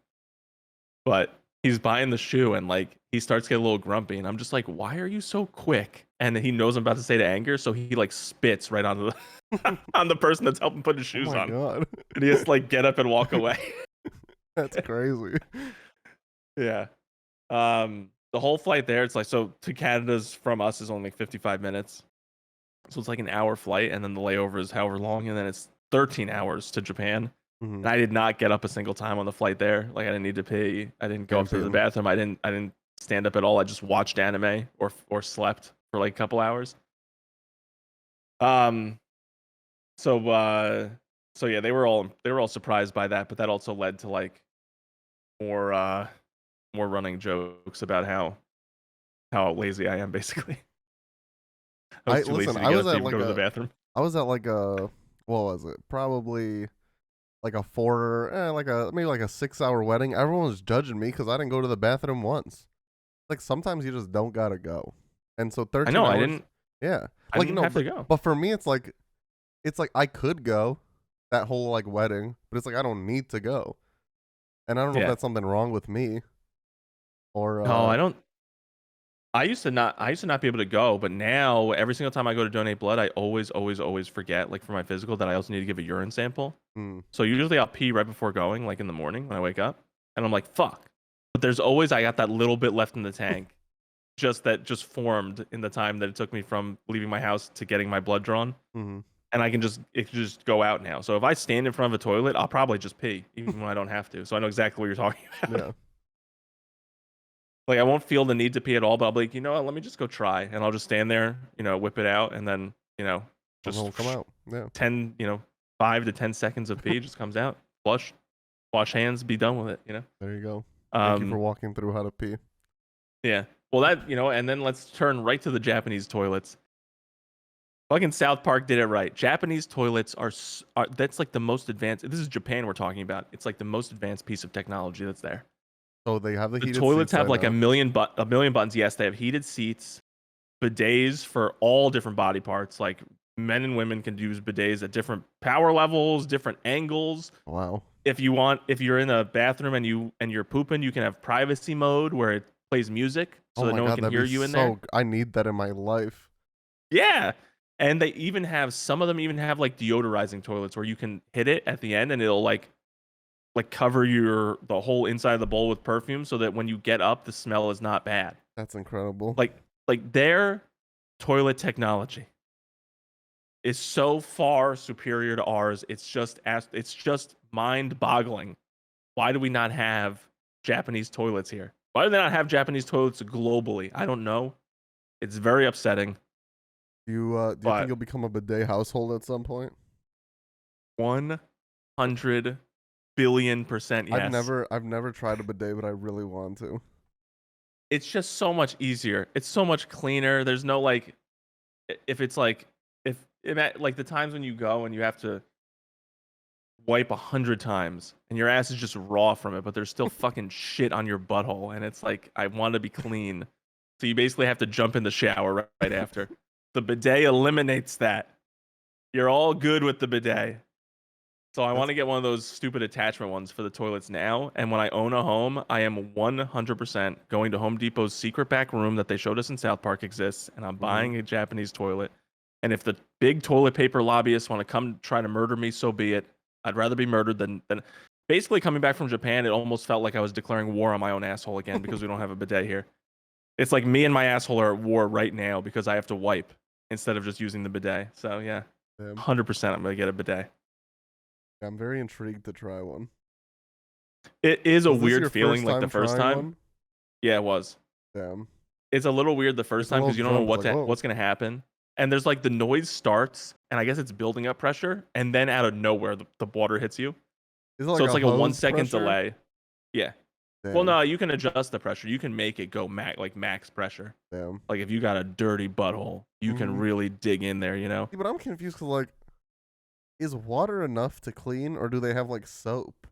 But he's buying the shoe and like he starts getting a little grumpy. And I'm just like, "Why are you so quick?" And he knows I'm about to say to anger. So he like spits right onto the on the person that's helping put his shoes on. God. And he has to like get up and walk away. That's crazy. Yeah. The whole flight there, it's like, so to Canada's from us is only like 55 minutes. So it's like an hour flight, and then the layover is however long, and then it's 13 hours to Japan. Mm-hmm. And I did not get up a single time on the flight there. Like I didn't need to pee. I didn't go up to the bathroom. I didn't stand up at all. I just watched anime or slept for like a couple hours. So yeah, they were all surprised by that, but that also led to like more running jokes about how lazy I am, basically. I was too lazy to get up to even go to the bathroom. I was at like a, what was it? Probably like a maybe like a 6-hour wedding. Everyone was judging me because I didn't go to the bathroom once. Like sometimes you just don't gotta go, and so 13 I know hours, I didn't. Yeah, I didn't have to go. But for me, it's like I could go that whole like wedding, but it's like I don't need to go, and I don't know if that's something wrong with me, or no, I don't. I used to not be able to go, but now every single time I go to donate blood, I always forget, like for my physical, that I also need to give a urine sample. So usually I'll pee right before going, like in the morning when I wake up, and I'm like, fuck. But there's always, I got that little bit left in the tank, just formed in the time that it took me from leaving my house to getting my blood drawn. Mm-hmm. And it can just go out now. So if I stand in front of a toilet, I'll probably just pee, even when I don't have to. So I know exactly what you're talking about. Yeah. Like I won't feel the need to pee at all, but I'll be like, you know what, let me just go try. And I'll just stand there, whip it out, and then, just it'll come out. Yeah. 10, 5 to 10 seconds of pee just comes out. Flush, wash hands, be done with it, There you go. Thank you for walking through how to pee. Yeah. Well, that, and then let's turn right to the Japanese toilets. Fucking South Park did it right. Japanese toilets are that's like the most advanced. This is Japan we're talking about. It's like the most advanced piece of technology that's there. So they have the heated toilets seats have like a million buttons. Yes, they have heated seats, bidets for all different body parts. Like men and women can use bidets at different power levels, different angles. Wow. if you're in a bathroom and you're pooping, you can have privacy mode where it plays music Oh so that my no one god, can that'd hear be you in there. so. I need that in my life. Yeah. And they even have some of them even have like deodorizing toilets where you can hit it at the end and it'll like cover the whole inside of the bowl with perfume so that when you get up the smell is not bad. That's incredible. Like their toilet technology is so far superior to ours. It's just mind-boggling. Why do we not have Japanese toilets here? Why do they not have Japanese toilets globally? I don't know. It's very upsetting. Do you think you'll become a bidet household at some point? 100 billion% yes. I've never tried a bidet, but I really want to. It's just so much easier. It's so much cleaner. There's no like, if it's like, like the times when you go and you have to wipe 100 times and your ass is just raw from it, but there's still fucking shit on your butthole, and it's like I want to be clean, so you basically have to jump in the shower right after. The bidet eliminates that. You're all good with the bidet. So I want to get one of those stupid attachment ones for the toilets now. And when I own a home, I am 100% going to Home Depot's secret back room that they showed us in South Park exists, and I'm buying a Japanese toilet. And if the big toilet paper lobbyists want to come try to murder me, so be it. I'd rather be murdered than basically coming back from Japan. It almost felt like I was declaring war on my own asshole again because we don't have a bidet here. It's like me and my asshole are at war right now because I have to wipe instead of just using the bidet. So yeah, 100% I'm gonna get a bidet. I'm very intrigued to try one. It is a weird feeling like the first time. One? Yeah, it was. Damn. It's a little weird the first time because you don't know what's gonna happen. And there's like the noise starts, and I guess it's building up pressure, and then out of nowhere the water hits you. So it's like a 1 second delay. Yeah. Damn. Well, no, you can adjust the pressure. You can make it go max pressure. Damn. Like if you got a dirty butthole, you can really dig in there, you know? Yeah, but I'm confused because like, is water enough to clean, or do they have like soap?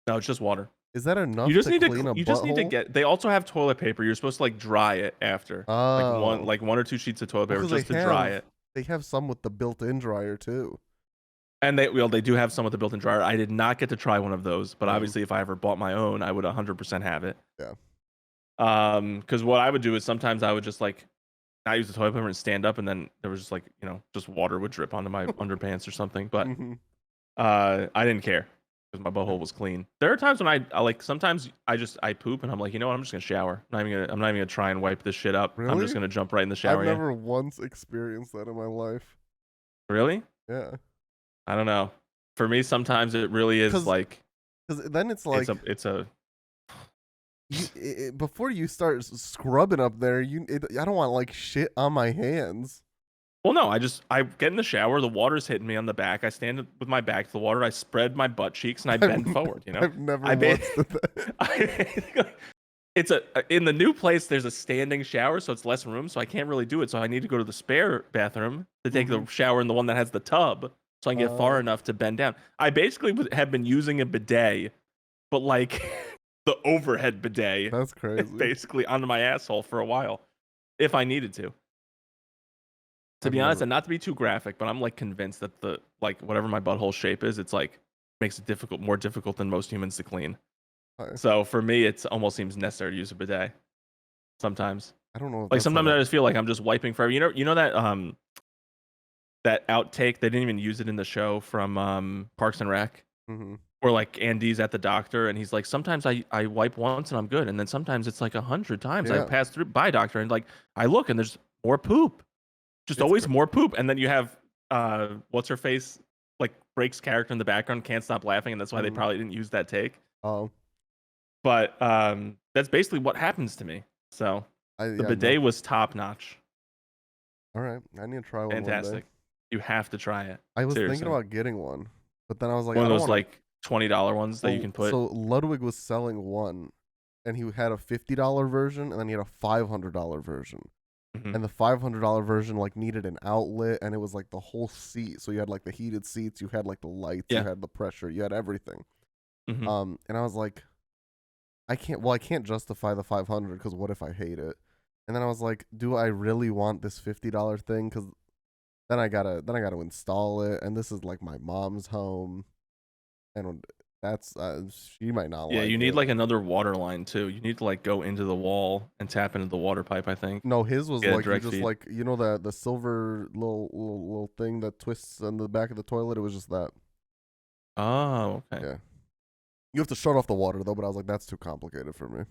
No, it's just water. Is that enough? You just need to. You just need to get. They also have toilet paper. You're supposed to like dry it after. Like one or two sheets of toilet paper just to dry it. They have some with the built-in dryer too. And they do have some with the built-in dryer. I did not get to try one of those, but obviously if I ever bought my own, I would 100% have it. Yeah. Because what I would do is sometimes I would just like not use the toilet paper and stand up, and then there was just like just water would drip onto my underpants or something. But I didn't care because my butthole was clean. There are times when I like sometimes I poop and I'm like, you know what, I'm just gonna shower. I'm not even gonna try and wipe this shit up. Really? I'm just gonna jump right in the shower. I've never once experienced that in my life. Really? Yeah. I don't know. For me, sometimes it really is like. Because then it's like it's a. Before you start scrubbing up there, I don't want like shit on my hands. Well, no, I get in the shower. The water's hitting me on the back. I stand with my back to the water. I spread my butt cheeks and I bend forward. You know, I've never once did that. It's in the new place. There's a standing shower, so it's less room. So I can't really do it. So I need to go to the spare bathroom to take the shower in the one that has the tub, so I can get far enough to bend down. I basically have been using a bidet, but like the overhead bidet. That's crazy. Basically onto my asshole for a while, if I needed to. To be honest, and not to be too graphic, but I'm like convinced that the like whatever my butthole shape is, it's like makes it more difficult than most humans to clean. So for me, it almost seems necessary to use a bidet. Sometimes I don't know. Like sometimes I just feel like I'm just wiping forever. You know that that outtake, they didn't even use it in the show from Parks and Rec, where like Andy's at the doctor and he's like, sometimes I wipe once and I'm good, and then sometimes it's like 100 times I pass through by doctor and like I look and there's more poop. Just always more poop. And then you have what's her face, like Brake's character in the background can't stop laughing, and that's why they probably didn't use that take. Oh. But that's basically what happens to me. So the bidet was top notch. All right, I need to try one. Fantastic. You have to try it. I was thinking about getting one, but then I was like, one of those like $20 ones that you can put. So Ludwig was selling one, and he had a $50 version, and then he had a $500 version. And the $500 version like needed an outlet, and it was like the whole seat. So you had like the heated seats, you had like the lights, you had the pressure, you had everything. And I was like, I can't justify the 500 because what if I hate it? And then I was like, do I really want this $50 thing? Because then I gotta install it, and this is like my mom's home. And that's she might not Yeah, like you need it. like another water line too. You need to like go into the wall and tap into the water pipe, I think. No, his was Get a like you direct just feed. like the silver little thing that twists on the back of the toilet. It was just that. Oh, okay. Yeah. You have to shut off the water though, but I was like, that's too complicated for me.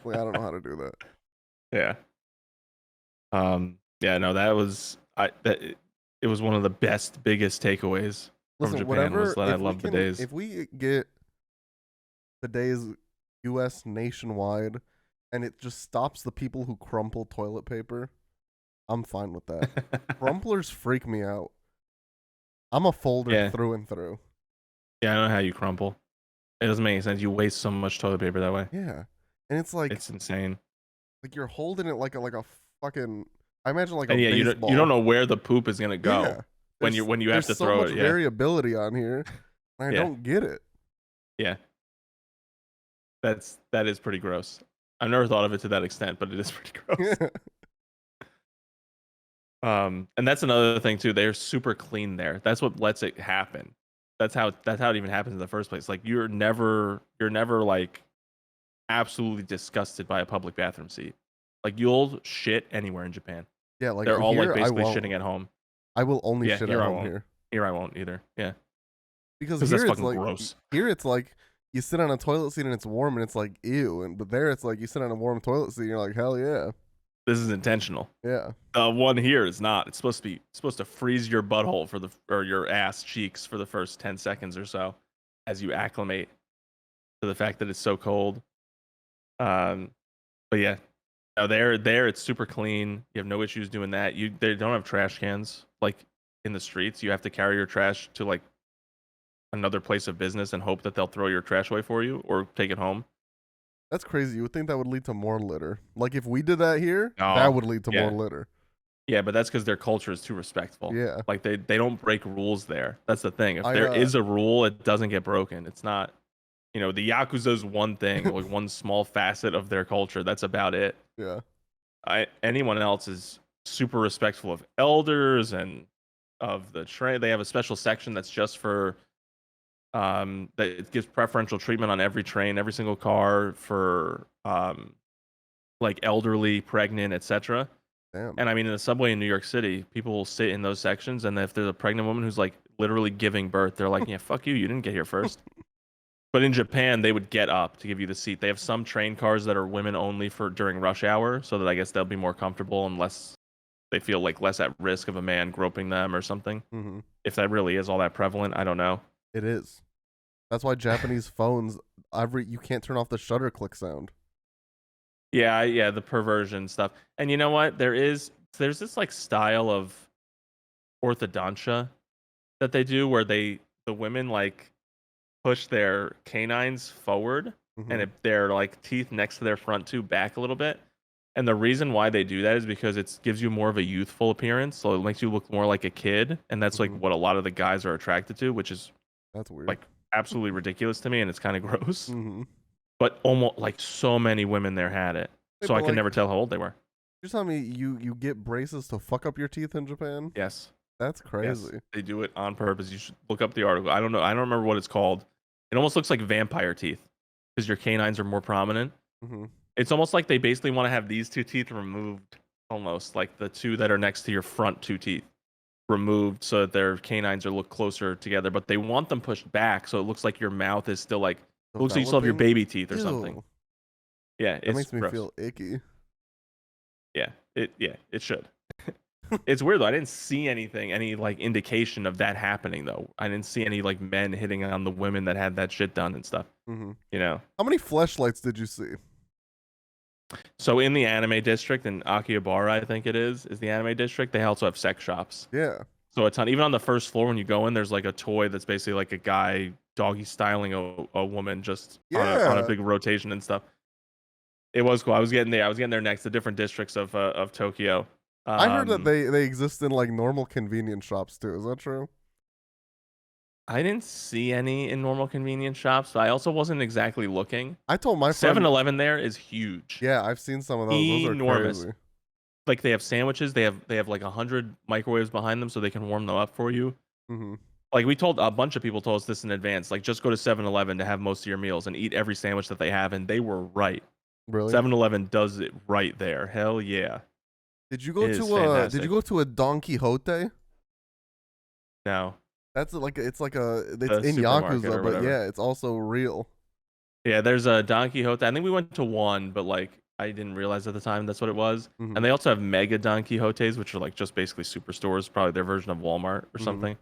Like, I don't know how to do that. Yeah. Yeah, no, that was it was one of the best, biggest takeaways from Listen, Japan was whatever. that I love bidets. If we get bidets U.S. nationwide, and it just stops the people who crumple toilet paper, I'm fine with that. Crumplers freak me out. I'm a folder Yeah. through and through. Yeah, I know how you crumple. It doesn't make any sense. You waste so much toilet paper that way. Yeah, and it's like It's insane. like you're holding it like a fucking. I imagine like a And yeah, baseball. you don't know where the poop is gonna go Yeah, when you have to so throw much it. Yeah. variability on here. And I Yeah. don't get it. Yeah. That is pretty gross. I've never thought of it to that extent, but it is pretty gross. And that's another thing too. They're super clean there. That's what lets it happen. That's how it even happens in the first place. Like you're never like absolutely disgusted by a public bathroom seat. Like you'll shit anywhere in Japan. Yeah, like They're all here, like basically shitting at home. I will only shit here at I home won't. here. Here I won't either. Yeah. Because Because here that's it's fucking like gross. here it's like you sit on a toilet seat and it's warm and it's like ew, and but there it's like you sit on a warm toilet seat and you're like hell yeah. This is intentional. Yeah. The one here is not. It's supposed to freeze your butthole or your ass cheeks for the first 10 seconds or so as you acclimate to the fact that it's so cold. But yeah, no, there it's super clean. You have no issues doing that. They don't have trash cans like in the streets. You have to carry your trash to like another place of business and hope that they'll throw your trash away for you or take it home. That's crazy. You would think that would lead to more litter. Like if we did that here, No, that would lead to yeah. more litter. Yeah, but that's because their culture is too respectful. Yeah. Like they don't break rules there. That's the thing. If there is a rule, it doesn't get broken. It's not, the Yakuza is one thing, like one small facet of their culture. That's about it. Yeah. Anyone else is super respectful of elders and of the train. They have a special section that's just for that it gives preferential treatment on every train, every single car for like elderly, pregnant, etc. Damn. And I mean, in the subway in New York City, people will sit in those sections, and if there's a pregnant woman who's like literally giving birth, they're like, "Yeah, fuck you, you didn't get here first." But in Japan, they would get up to give you the seat. They have some train cars that are women only for during rush hour, so that I guess they'll be more comfortable and they feel like less at risk of a man groping them or something. Mm-hmm. If that really is all that prevalent, I don't know. It is. That's why Japanese phones, you can't turn off the shutter click sound. Yeah, the perversion stuff. And you know what? There's this like style of orthodontia that they do where the women like push their canines forward and their like teeth next to their front tooth back a little bit. And the reason why they do that is because it gives you more of a youthful appearance, so it makes you look more like a kid, and that's like what a lot of the guys are attracted to, which is that's weird, like absolutely ridiculous to me, and it's kind of gross. But almost like so many women there had it, so I could never tell how old they were. You're telling me you get braces to fuck up your teeth in Japan? Yes. That's crazy. Yes, they do it on purpose. You should look up the article. I don't know. I don't remember what it's called. It almost looks like vampire teeth because your canines are more prominent. It's almost like they basically want to have these two teeth removed, almost like the two that are next to your front two teeth removed so that their canines are look closer together, but they want them pushed back so it looks like your mouth is still like it looks like you still have your baby teeth or something. Yeah, it makes me feel icky. Yeah, it should. It's weird though. I didn't see any like indication of that happening though. I didn't see any like men hitting on the women that had that shit done and stuff. How many fleshlights did you see? So in the anime district in Akihabara, I think it is the anime district. They also have sex shops. Yeah. So a ton. Even on the first floor when you go in, there's like a toy that's basically like a guy doggy styling a woman just on a big rotation and stuff. It was cool. I was getting there next to different districts of Tokyo. I heard that they exist in like normal convenience shops too. Is that true? I didn't see any in normal convenience shops. I also wasn't exactly looking. I told my friend 7-Eleven there is huge. Yeah, I've seen some of those. Enormous. Those are crazy. Like they have sandwiches. They have like 100 microwaves behind them so they can warm them up for you. Like we told a bunch of people told us this in advance. Like just go to 7-Eleven to have most of your meals and eat every sandwich that they have, and they were right. Really? 7-Eleven does it right there. Hell yeah. Did you go It is to a fantastic. a Don Quixote? No. It's The in supermarket Yakuza, or but whatever. yeah, it's also real. Yeah, there's a Don Quixote. I think we went to one, but like I didn't realize at the time that's what it was. Mm-hmm. And they also have mega Don Quixotes, which are like just basically superstores, probably their version of Walmart or something.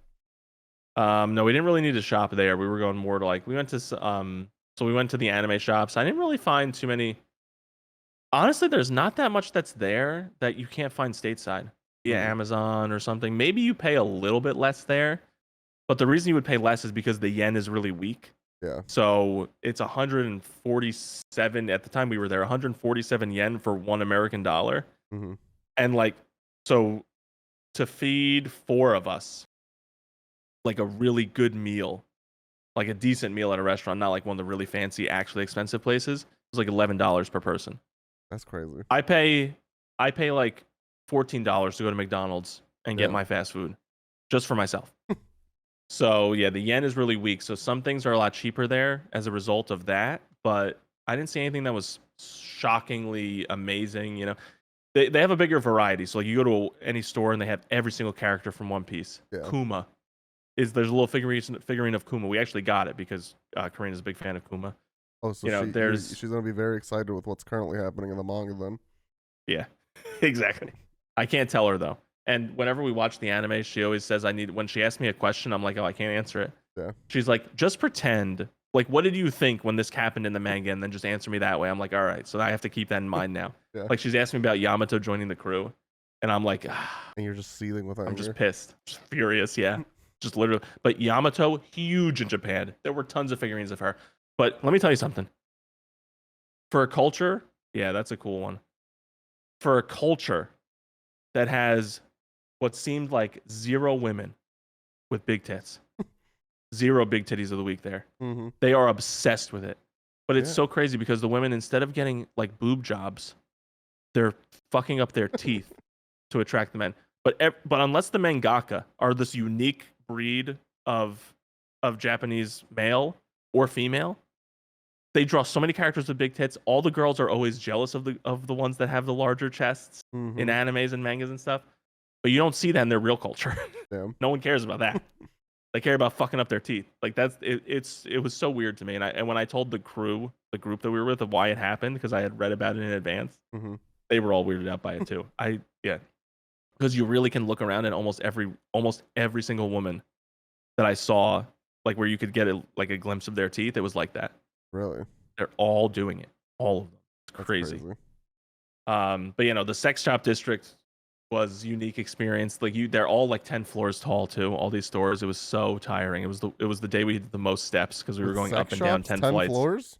No, we didn't really need to shop there. We were going more to like we went to so we went to the anime shops. I didn't really find too many. Honestly, there's not that much that's there that you can't find stateside. Yeah, Amazon or something. Maybe you pay a little bit less there, but the reason you would pay less is because the yen is really weak. Yeah. So it's 147 at the time we were there, 147 yen for $1 American. Mm-hmm. And like, so to feed 4 of us, like a really good meal, like a decent meal at a restaurant, not like one of the really fancy, actually expensive places, it was like $11 per person. That's crazy. I pay like $14 to go to McDonald's and get my fast food just for myself. So yeah, the yen is really weak. So some things are a lot cheaper there as a result of that. But I didn't see anything that was shockingly amazing. You know, they have a bigger variety. So like you go to any store and they have every single character from One Piece. Yeah. Kuma there's a little figurine of Kuma. We actually got it because Karina's a big fan of Kuma. Oh, so she's gonna be very excited with what's currently happening in the manga then. Yeah, exactly. I can't tell her though. And whenever we watch the anime, she always says when she asks me a question, I'm like, oh, I can't answer it. Yeah. She's like, just pretend. Like, what did you think when this happened in the manga? And then just answer me that way. I'm like, all right. So I have to keep that in mind now. Yeah. Like, she's asking me about Yamato joining the crew. And I'm like, and you're just seething with anger. I'm just pissed. Just furious. Yeah. Just literally. But Yamato, huge in Japan. There were tons of figurines of her. But let me tell you something. For a culture, yeah, that's a cool one. For a culture that has what seemed like 0 women with big tits, 0 big titties of the week there. Mm-hmm. They are obsessed with it. But it's so crazy because the women, instead of getting like boob jobs, they're fucking up their teeth to attract the men. But unless the mangaka are this unique breed of Japanese male or female, they draw so many characters with big tits. All the girls are always jealous of the ones that have the larger chests in animes and mangas and stuff. But you don't see that in their real culture. No one cares about that. They care about fucking up their teeth. Like that's it. It was so weird to me. And when I told the group that we were with, of why it happened, because I had read about it in advance, they were all weirded out by it too. Because you really can look around and almost every single woman that I saw, like where you could get like a glimpse of their teeth, it was like that. Really? They're all doing it. All of them. It's crazy. But you know, the sex shop district was unique experience. Like they're all like 10 floors tall too. All these stores. It was so tiring. It was the day we did the most steps because we were going up and down 10 flights. Floors?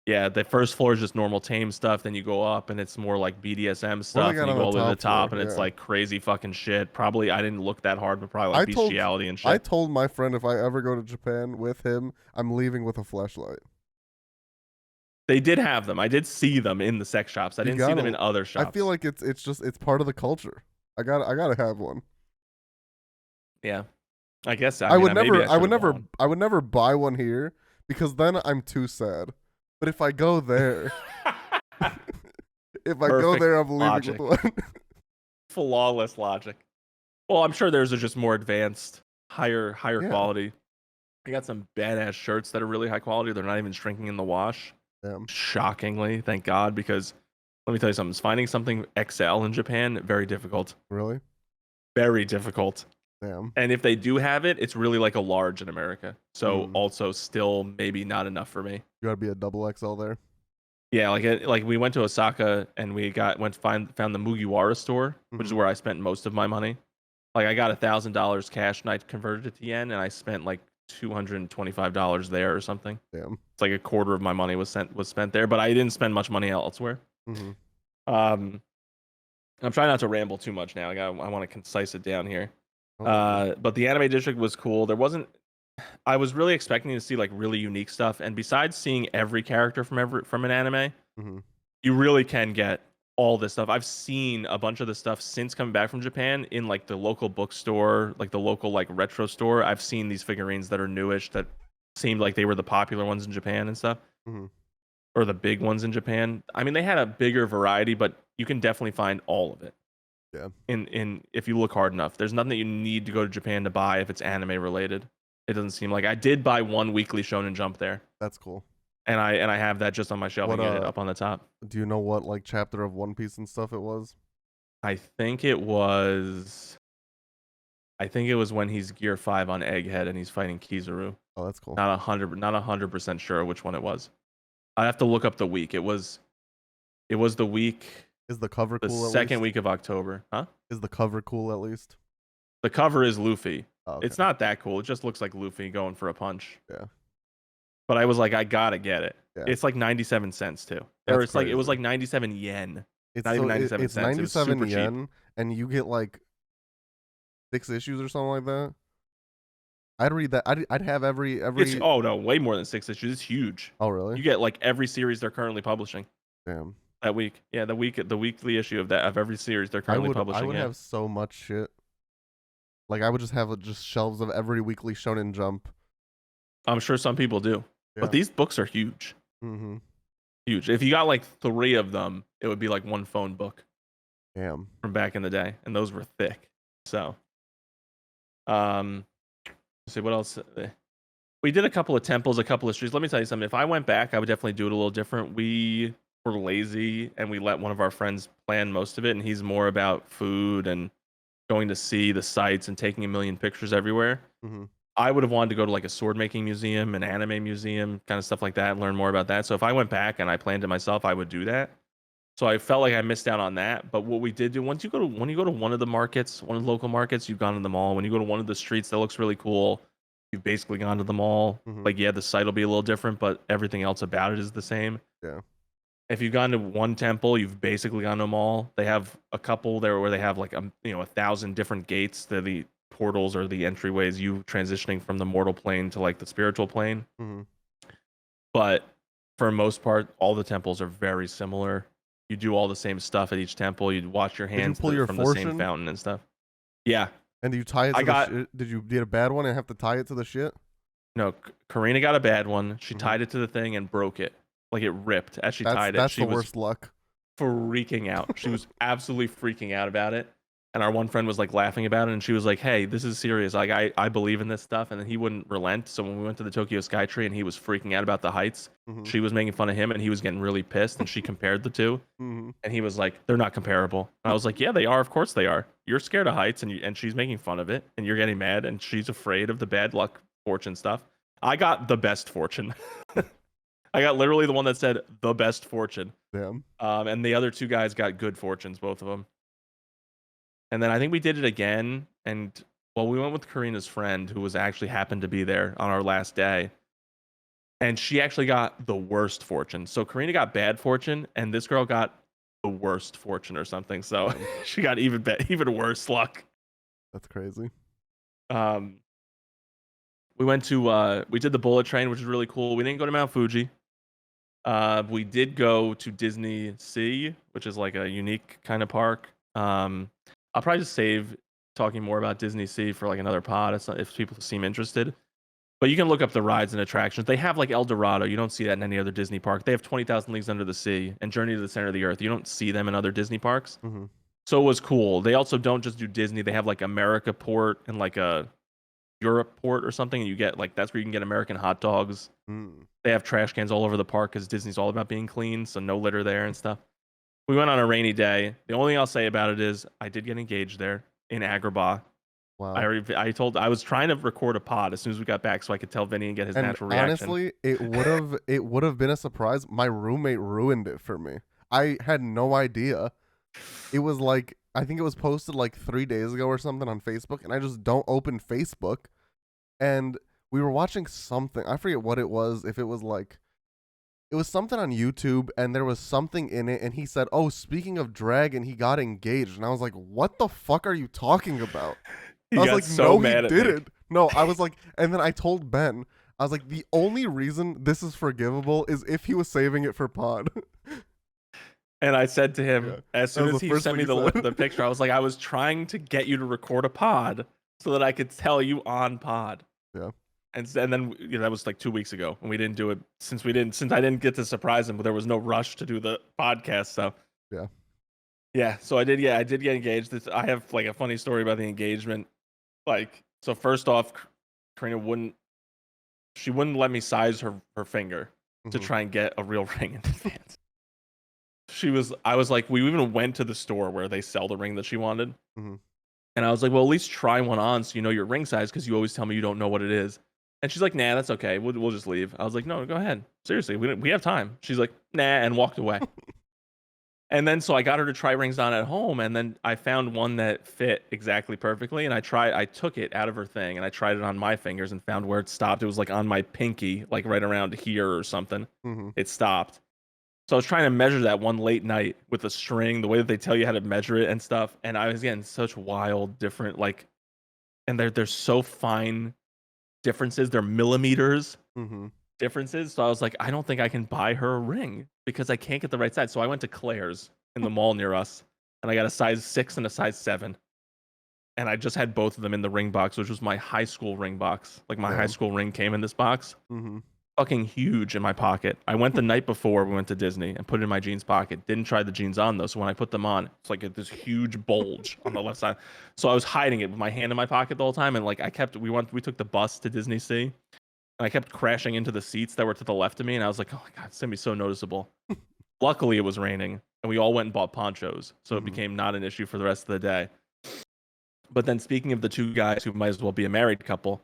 Yeah, the first floor is just normal tame stuff. Then you go up and it's more like BDSM stuff. And you go all the way to the top and it's like crazy fucking shit. Probably I didn't look that hard, but probably like bestiality and shit. I told my friend if I ever go to Japan with him, I'm leaving with a fleshlight. They did have them. I did see them in the sex shops. I didn't see them in other shops. I feel like it's part of the culture. I gotta have one. Yeah, I guess I would never buy one here because then I'm too sad. But if I go there, go there, I'm leaving with one. Flawless logic. Well, I'm sure theirs are just more advanced, higher quality. I got some badass shirts that are really high quality. They're not even shrinking in the wash. Shockingly, thank God, because let me tell you something. Finding something XL in Japan, very difficult. Really? Very difficult. Damn. And if they do have it, it's really like a large in America. So also still maybe not enough for me. You gotta be a double XL there. Yeah, like we went to Osaka and we found the Mugiwara store, which is where I spent most of my money. Like I got $1,000 cash and I converted it to yen and I spent like $225 there or something. Damn. It's like a quarter of my money was spent there, but I didn't spend much money elsewhere. I'm trying not to ramble too much now. I want to concise it down here. But the anime district was cool. I was really expecting to see like really unique stuff, and besides seeing every character from an anime, you really can get all this stuff. I've seen a bunch of the stuff since coming back from Japan in like the local bookstore, like the local like retro store. I've seen these figurines that are newish that seemed like they were the popular ones in Japan and stuff, or the big ones in Japan. I mean, they had a bigger variety, but you can definitely find all of it. Yeah. In if you look hard enough, there's nothing that you need to go to Japan to buy if it's anime related. It doesn't seem like. I did buy one weekly Shonen Jump there. That's cool. And I have that just on my shelf. And get it up on the top. Do you know what like chapter of One Piece and stuff it was? I think it was when he's Gear 5 on Egghead and he's fighting Kizaru. Oh, that's cool. Not 100% sure which one it was. I have to look up the week. It was the week. Is the cover cool? The second week of October, huh? Is the cover cool at least? The cover is Luffy. Oh, okay. It's not that cool. It just looks like Luffy going for a punch. Yeah. But I was like, I gotta get it. Yeah. It's like 97 cents too. Or it's crazy. Like it was like 97 yen. It's not even 97 it's cents. 97 yen, cheap. and you get like 6 issues or something like that. I'd read that. I'd have every. Oh no, way more than 6 issues. It's huge. Oh really? You get like every series they're currently publishing. Damn. That week, yeah, the weekly issue of every series they're currently publishing. I would have so much shit. Like I would just have shelves of every weekly Shonen Jump. I'm sure some people do, but these books are huge. Mm-hmm. Huge. If you got like 3 of them, it would be like one phone book. Damn. From back in the day, and those were thick. So, let's see what else. We did a couple of temples, a couple of streets. Let me tell you something. If I went back, I would definitely do it a little different. We were lazy, and we let one of our friends plan most of it, and he's more about food and going to see the sights and taking a million pictures everywhere. Mm-hmm. I would have wanted to go to like a sword making museum, an anime museum, kind of stuff like that, and learn more about that. So if I went back and I planned it myself, I would do that. So I felt like I missed out on that. But what we did do, when you go to one of the markets, one of the local markets, you've gone to them all. When you go to one of the streets that looks really cool, you've basically gone to them all. Mm-hmm. Like, yeah, the site will be a little different, but everything else about it is the same. Yeah. If you've gone to one temple, you've basically gone to them all. They have a couple there where they have like 1,000 different gates. They're the portals or the entryways, you transitioning from the mortal plane to like the spiritual plane. Mm-hmm. But for most part, all the temples are very similar. You do all the same stuff at each temple. You wash your hands from the same fountain and stuff. Yeah. And do you tie it to shit? Did you get a bad one and have to tie it to the shit? No, Karina got a bad one. She tied it to the thing and broke it. Like it ripped as she tied it. That's she the worst luck. Freaking out. She was absolutely freaking out about it. And our one friend was like laughing about it, and she was like, "Hey, this is serious. Like, I believe in this stuff." And then he wouldn't relent. So when we went to the Tokyo Skytree and he was freaking out about the heights, she was making fun of him, and he was getting really pissed. And she compared the two, and he was like, "They're not comparable." And I was like, "Yeah, they are. Of course they are. You're scared of heights, and she's making fun of it, and you're getting mad, and she's afraid of the bad luck fortune stuff. I got the best fortune." I got literally the one that said the best fortune. Damn. And the other 2 guys got good fortunes, both of them. And then I think we did it again. And we went with Karina's friend, who was actually happened to be there on our last day. And she actually got the worst fortune. So Karina got bad fortune, and this girl got the worst fortune or something. So she got even worse luck. That's crazy. We went to we did the bullet train, which is really cool. We didn't go to Mount Fuji. We did go to Disney Sea, which is like a unique kind of park. I'll probably just save talking more about Disney Sea for like another pod if people seem interested. But you can look up the rides and attractions. They have like El Dorado. You don't see that in any other Disney park. They have 20,000 Leagues Under the Sea and Journey to the Center of the Earth. You don't see them in other Disney parks. Mm-hmm. So it was cool. They also don't just do Disney. They have like America Port and like a Europe Port or something. And you get like, that's where you can get American hot dogs. They have trash cans all over the park because Disney's all about being clean. So no litter there and stuff. We went on a rainy day. The only thing I'll say about it is I did get engaged there in Agrabah. Wow. I was trying to record a pod as soon as we got back so I could tell Vinny and get his natural reaction. Honestly, it would have been a surprise. My roommate ruined it for me. I had no idea. It was like, I think it was posted like 3 days ago or something on Facebook, and I just don't open Facebook. And we were watching something. I forget what it was. If it was like, it was something on YouTube, and there was something in it, and he said, "Oh, speaking of drag," and he got engaged. And I was like, "What the fuck are you talking about?" I was like, so "No, he didn't." No, I was like, and then I told Ben, I was like, "The only reason this is forgivable is if he was saving it for pod." And I said to him, Yeah. as soon as he sent me the picture, I was like, I was trying to get you to record a pod so that I could tell you on pod. Yeah. And then that was like 2 weeks ago, and we didn't do it since I didn't get to surprise him, but there was no rush to do the podcast. So yeah. Yeah, so I did. Yeah, I did get engaged. I have like a funny story about the engagement. Like, so first off, Karina wouldn't let me size her finger to try and get a real ring in advance. I was like, we even went to the store where they sell the ring that she wanted. And I was like, well, at least try one on so you know your ring size, because you always tell me you don't know what it is. And she's like, nah, that's okay. We'll just leave. I was like, no, go ahead. Seriously, we have time. She's like, nah, and walked away. And then so I got her to try rings on at home, and then I found one that fit exactly perfectly, and I took it out of her thing and I tried it on my fingers and found where it stopped. It was like on my pinky, like right around here or something. It stopped. So I was trying to measure that one late night with a string, the way that they tell you how to measure it and stuff, and I was getting such wild different, like, and they're so fine differences. They're millimeters differences. So I was like, I don't think I can buy her a ring because I can't get the right size. So I went to Claire's in the mall near us, and I got a size 6 and a size 7. And I just had both of them in the ring box, which was my high school ring box. Like, my high school ring came in this box. Fucking huge in my pocket. I went the night before we went to Disney and put it in my jeans pocket. Didn't try the jeans on though. So when I put them on, it's like this huge bulge on the left side. So I was hiding it with my hand in my pocket the whole time. And like we took the bus to Disney Sea, and I kept crashing into the seats that were to the left of me. And I was like, oh my God, it's gonna be so noticeable. Luckily it was raining and we all went and bought ponchos. So it became not an issue for the rest of the day. But then, speaking of the two guys who might as well be a married couple,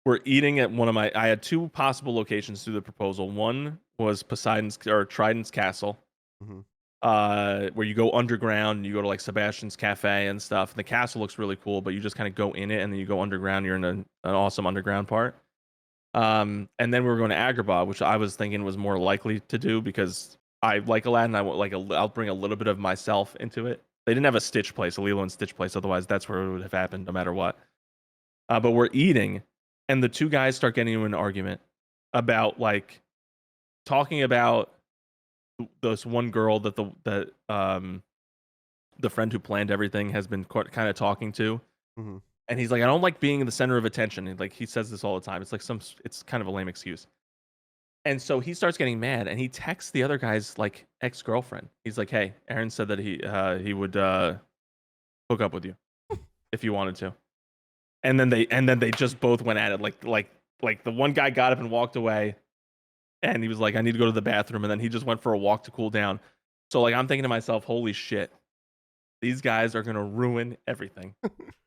we're eating at I had two possible locations through the proposal. One was Trident's Castle, where you go underground and you go to like Sebastian's Cafe and stuff. And the castle looks really cool, but you just kind of go in it and then you go underground. You're in an awesome underground part. And then we were going to Agrabah, which I was thinking was more likely to do because I like Aladdin. I'll bring a little bit of myself into it. They didn't have a Stitch place, a Lilo and Stitch place. Otherwise, that's where it would have happened no matter what. But we're eating, and the two guys start getting into an argument about like talking about this one girl that the friend who planned everything has been kind of talking to. And he's like, I don't like being in the center of attention. And like, he says this all the time. It's like it's kind of a lame excuse. And so he starts getting mad, and he texts the other guy's like ex-girlfriend. He's like, hey, Aaron said that he would hook up with you if you wanted to. And then they just both went at it. Like the one guy got up and walked away, and he was like, I need to go to the bathroom. And then he just went for a walk to cool down. So like, I'm thinking to myself, holy shit, these guys are gonna ruin everything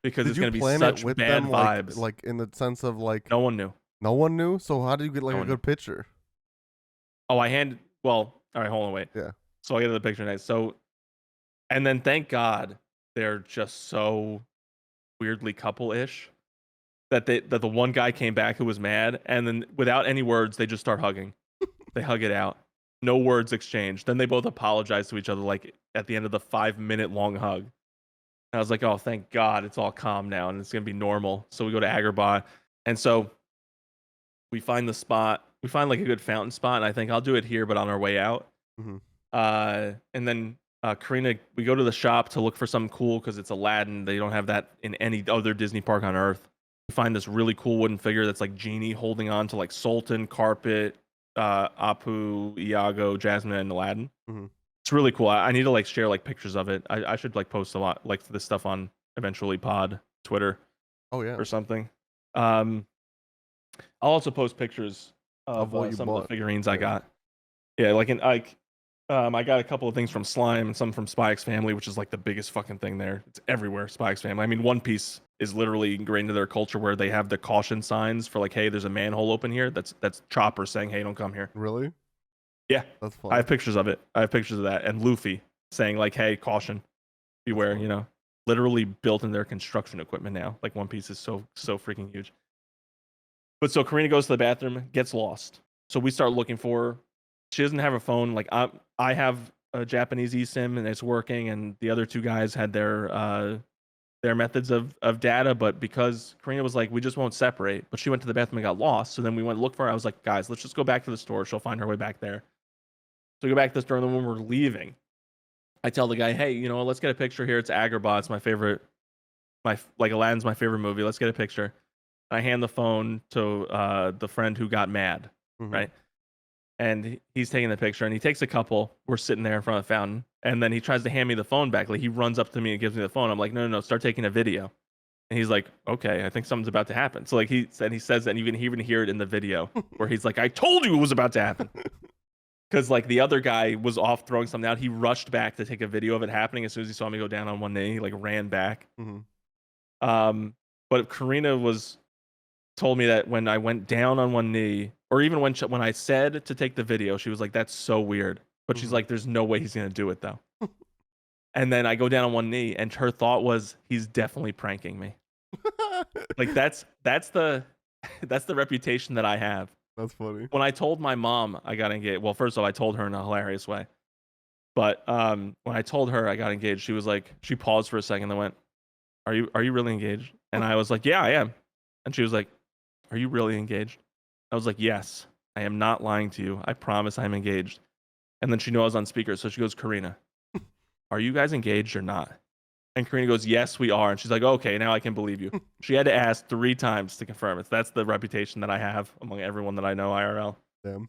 because it's gonna be such bad vibes. Like in the sense of like, no one knew. No one knew. So how did you get like a good picture? Oh, all right, hold on, wait. Yeah. So I get the picture next. So, and then thank God they're just so weirdly couple-ish that the one guy came back who was mad, and then without any words, they just start hugging. They hug it out. No words exchanged. Then they both apologize to each other like at the end of the 5-minute long hug. And I was like, oh, thank God it's all calm now and it's going to be normal. So we go to Agrabah, and so we find the spot. We find like a good fountain spot, and I think I'll do it here, but on our way out. And then Karina, we go to the shop to look for something cool because it's Aladdin. They don't have that in any other Disney park on Earth. We find this really cool wooden figure that's like Genie holding on to like Sultan, Carpet, Apu, Iago, Jasmine, and Aladdin. It's really cool. I need to like share like pictures of it. I should like post a lot like this stuff on eventually Pod Twitter. Oh yeah, or something. I'll also post pictures of some of the figurines I got. Yeah, I got a couple of things from Slime and some from Spy X Family, which is like the biggest fucking thing there. It's everywhere, Spy X Family. I mean, One Piece is literally ingrained into their culture where they have the caution signs for like, hey, there's a manhole open here. That's Chopper saying, hey, don't come here. Really? Yeah. That's funny. I have pictures of it. I have pictures of that. And Luffy saying like, hey, caution, beware, you know. Literally built in their construction equipment now. Like One Piece is so freaking huge. But so Karina goes to the bathroom, gets lost. So we start looking for her. She doesn't have a phone. Like I have a Japanese eSIM and it's working, and the other two guys had their methods of data, but because Karina was like, we just won't separate, but she went to the bathroom and got lost. So then we went to look for her. I was like, guys, let's just go back to the store. She'll find her way back there. So we go back to the store, and then when we're leaving, I tell the guy, hey, you know, let's get a picture here. It's Agrabah. It's my favorite. Like Aladdin's my favorite movie. Let's get a picture. I hand the phone to the friend who got mad, right? And he's taking the picture, and he takes a couple. We're sitting there in front of the fountain, and then he tries to hand me the phone back. Like he runs up to me and gives me the phone. I'm like, no, start taking a video. And he's like, okay, I think something's about to happen. So like he says that, and you can even hear it in the video where he's like, I told you it was about to happen. Because like the other guy was off throwing something out. He rushed back to take a video of it happening as soon as he saw me go down on one knee. He like ran back. But Karina told me that when I went down on one knee, or even when I said to take the video, she was like, that's so weird. But she's like, there's no way he's going to do it though. And then I go down on one knee, and her thought was, he's definitely pranking me. Like that's the reputation that I have. That's funny. When I told my mom I got engaged, well, first of all, I told her in a hilarious way. But when I told her I got engaged, she was like, she paused for a second and went, are you really engaged? And I was like, yeah, I am. And she was like, are you really engaged? I was like, yes, I am not lying to you. I promise I'm engaged. And then she knew I was on speaker. So she goes, Karina, are you guys engaged or not? And Karina goes, yes, we are. And she's like, okay, now I can believe you. She had to ask 3 times to confirm it. That's the reputation that I have among everyone that I know IRL. Damn.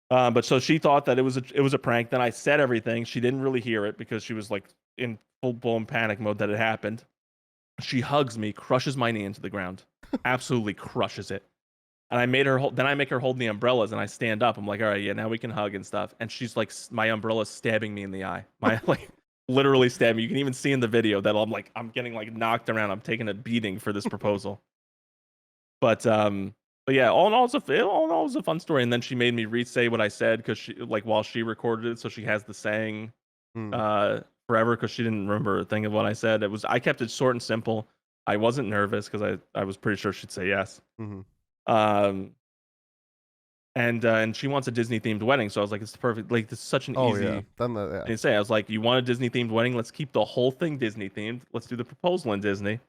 But so she thought that it was a prank. Then I said everything. She didn't really hear it because she was like in full-blown panic mode that it happened. She hugs me, crushes my knee into the ground, absolutely crushes it. And I make her hold the umbrellas, and I stand up. I'm like, all right, yeah, now we can hug and stuff. And she's like, my umbrella's stabbing me in the eye. My like literally stabbing me. You can even see in the video that I'm getting like knocked around. I'm taking a beating for this proposal. But yeah, all in all, it's a fun story. And then she made me re-say what I said because she like while she recorded it, so she has the saying forever because she didn't remember a thing of what I said. I kept it short and simple. I wasn't nervous because I was pretty sure she'd say yes. And she wants a Disney themed wedding, so I was like, it's perfect. Like, this is such an easy thing to say. I was like, you want a Disney themed wedding? Let's keep the whole thing Disney themed. Let's do the proposal in Disney.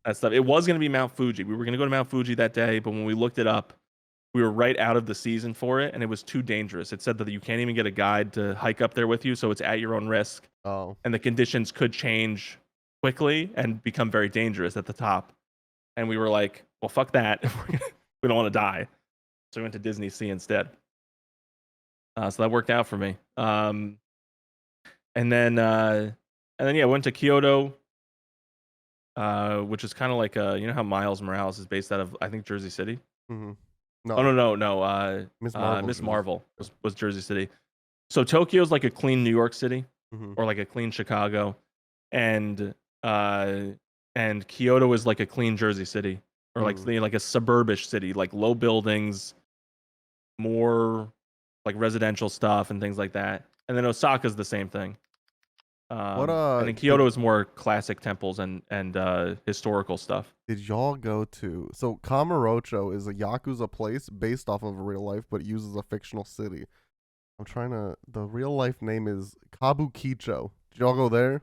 That stuff. It was gonna be Mount Fuji. We were gonna go to Mount Fuji that day, but when we looked it up, we were right out of the season for it, and it was too dangerous. It said that you can't even get a guide to hike up there with you, so it's at your own risk. Oh. And the conditions could change quickly and become very dangerous at the top. And we were like, well, fuck that. We don't want to die. So we went to Disney Sea instead. So that worked out for me. And then yeah, I went to Kyoto, which is kind of like you know how Miles Morales is based out of, I think, Jersey City. No. Oh no. Miss Marvel was Jersey City. So Tokyo's like a clean New York City, or like a clean Chicago, and Kyoto is like a clean Jersey City, or like a suburbish city, like low buildings, more like residential stuff and things like that. And then Osaka's the same thing. And then Kyoto is more classic temples and historical stuff. Did y'all go to... So Kamurocho is a Yakuza place based off of real life, but uses a fictional city. I'm trying to... The real life name is Kabukicho. Did y'all go there?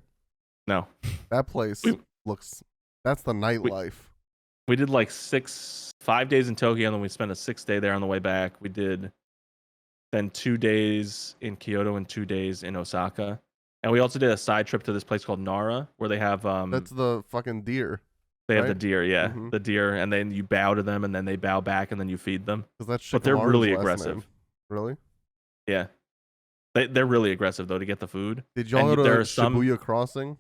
No. That place looks... That's the nightlife. We did like 5 days in Tokyo, and then we spent a 6th day there on the way back. We did then 2 days in Kyoto and 2 days in Osaka. And we also did a side trip to this place called Nara, where they have that's the fucking deer. They have the deer, yeah, the deer, and then you bow to them, and then they bow back, and then you feed them. But they're really aggressive. Name. Really? Yeah, they're really aggressive though to get the food. Did y'all go to Shibuya Crossing?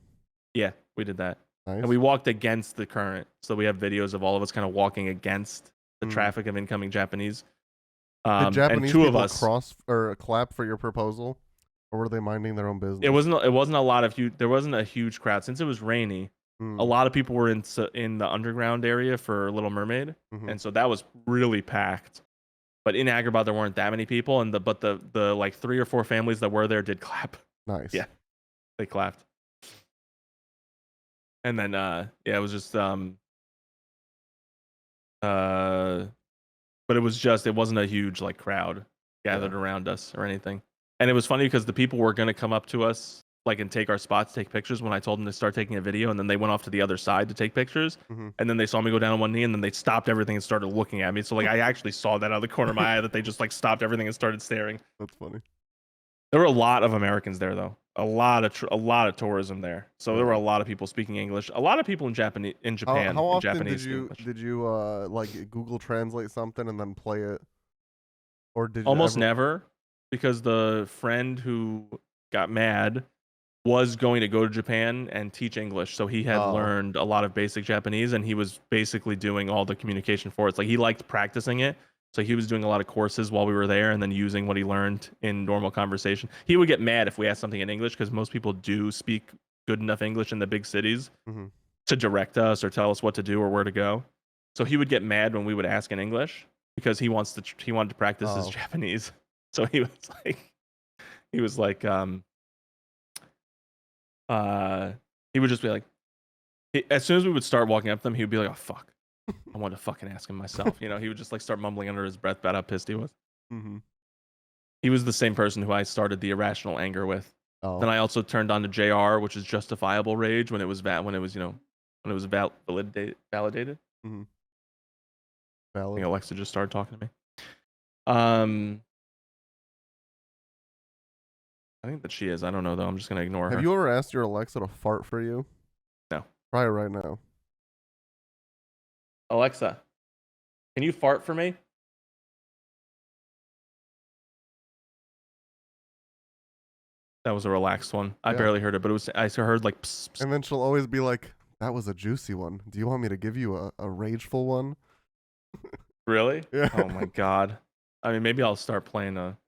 Yeah, we did that. Nice. And we walked against the current, so we have videos of all of us kind of walking against the traffic of incoming Japanese. Did Japanese and 2 people of us cross or clap for your proposal, or were they minding their own business? It wasn't a lot of huge. There wasn't a huge crowd since it was rainy. A lot of people were in the underground area for Little Mermaid, and so that was really packed. But in Agrabah, there weren't that many people, and the like 3 or 4 families that were there did clap. Nice. Yeah, they clapped. And then yeah, it was just but it wasn't a huge like crowd gathered around us or anything. And it was funny because the people were gonna come up to us like and take our spots, take pictures when I told them to start taking a video, and then they went off to the other side to take pictures. And then they saw me go down on one knee, and then they stopped everything and started looking at me. So like I actually saw that out of the corner of my eye that they just like stopped everything and started staring. That's funny. There were a lot of Americans there though. a lot of tourism there. So there were a lot of people speaking English. A lot of people in Japan How in often Japanese English. did you like Google Translate something and then play it, or did you Almost ever? never, because the friend who got mad was going to go to Japan and teach English, so he had Oh. learned a lot of basic Japanese, and he was basically doing all the communication for it. It's like he liked practicing it, so he was doing a lot of courses while we were there, and then using what he learned in normal conversation. He would get mad if we asked something in English, because most people do speak good enough English in the big cities Mm-hmm. to direct us or tell us what to do or where to go. So he would get mad when we would ask in English because he wanted to practice his Japanese. So he was like he would just be like, as soon as we would start walking up to them, he would be like, "Oh fuck, I wanted to fucking ask him myself." You know, he would just like start mumbling under his breath about how pissed he was. Mm-hmm. He was the same person who I started the irrational anger with. Oh. Then I also turned on to JR, which is justifiable rage, when it was validated. Mm-hmm. I Valid. think Alexa just started talking to me. I think that she is. I don't know though. I'm just gonna ignore her. Have you ever asked your Alexa to fart for you? No. Try it right now. Alexa, can you fart for me? That was a relaxed one. I barely heard it, but I heard like psst, psst. And then she'll always be like, "That was a juicy one. Do you want me to give you a rageful one?" Really? Yeah. Oh my god. I mean, maybe I'll start playing a.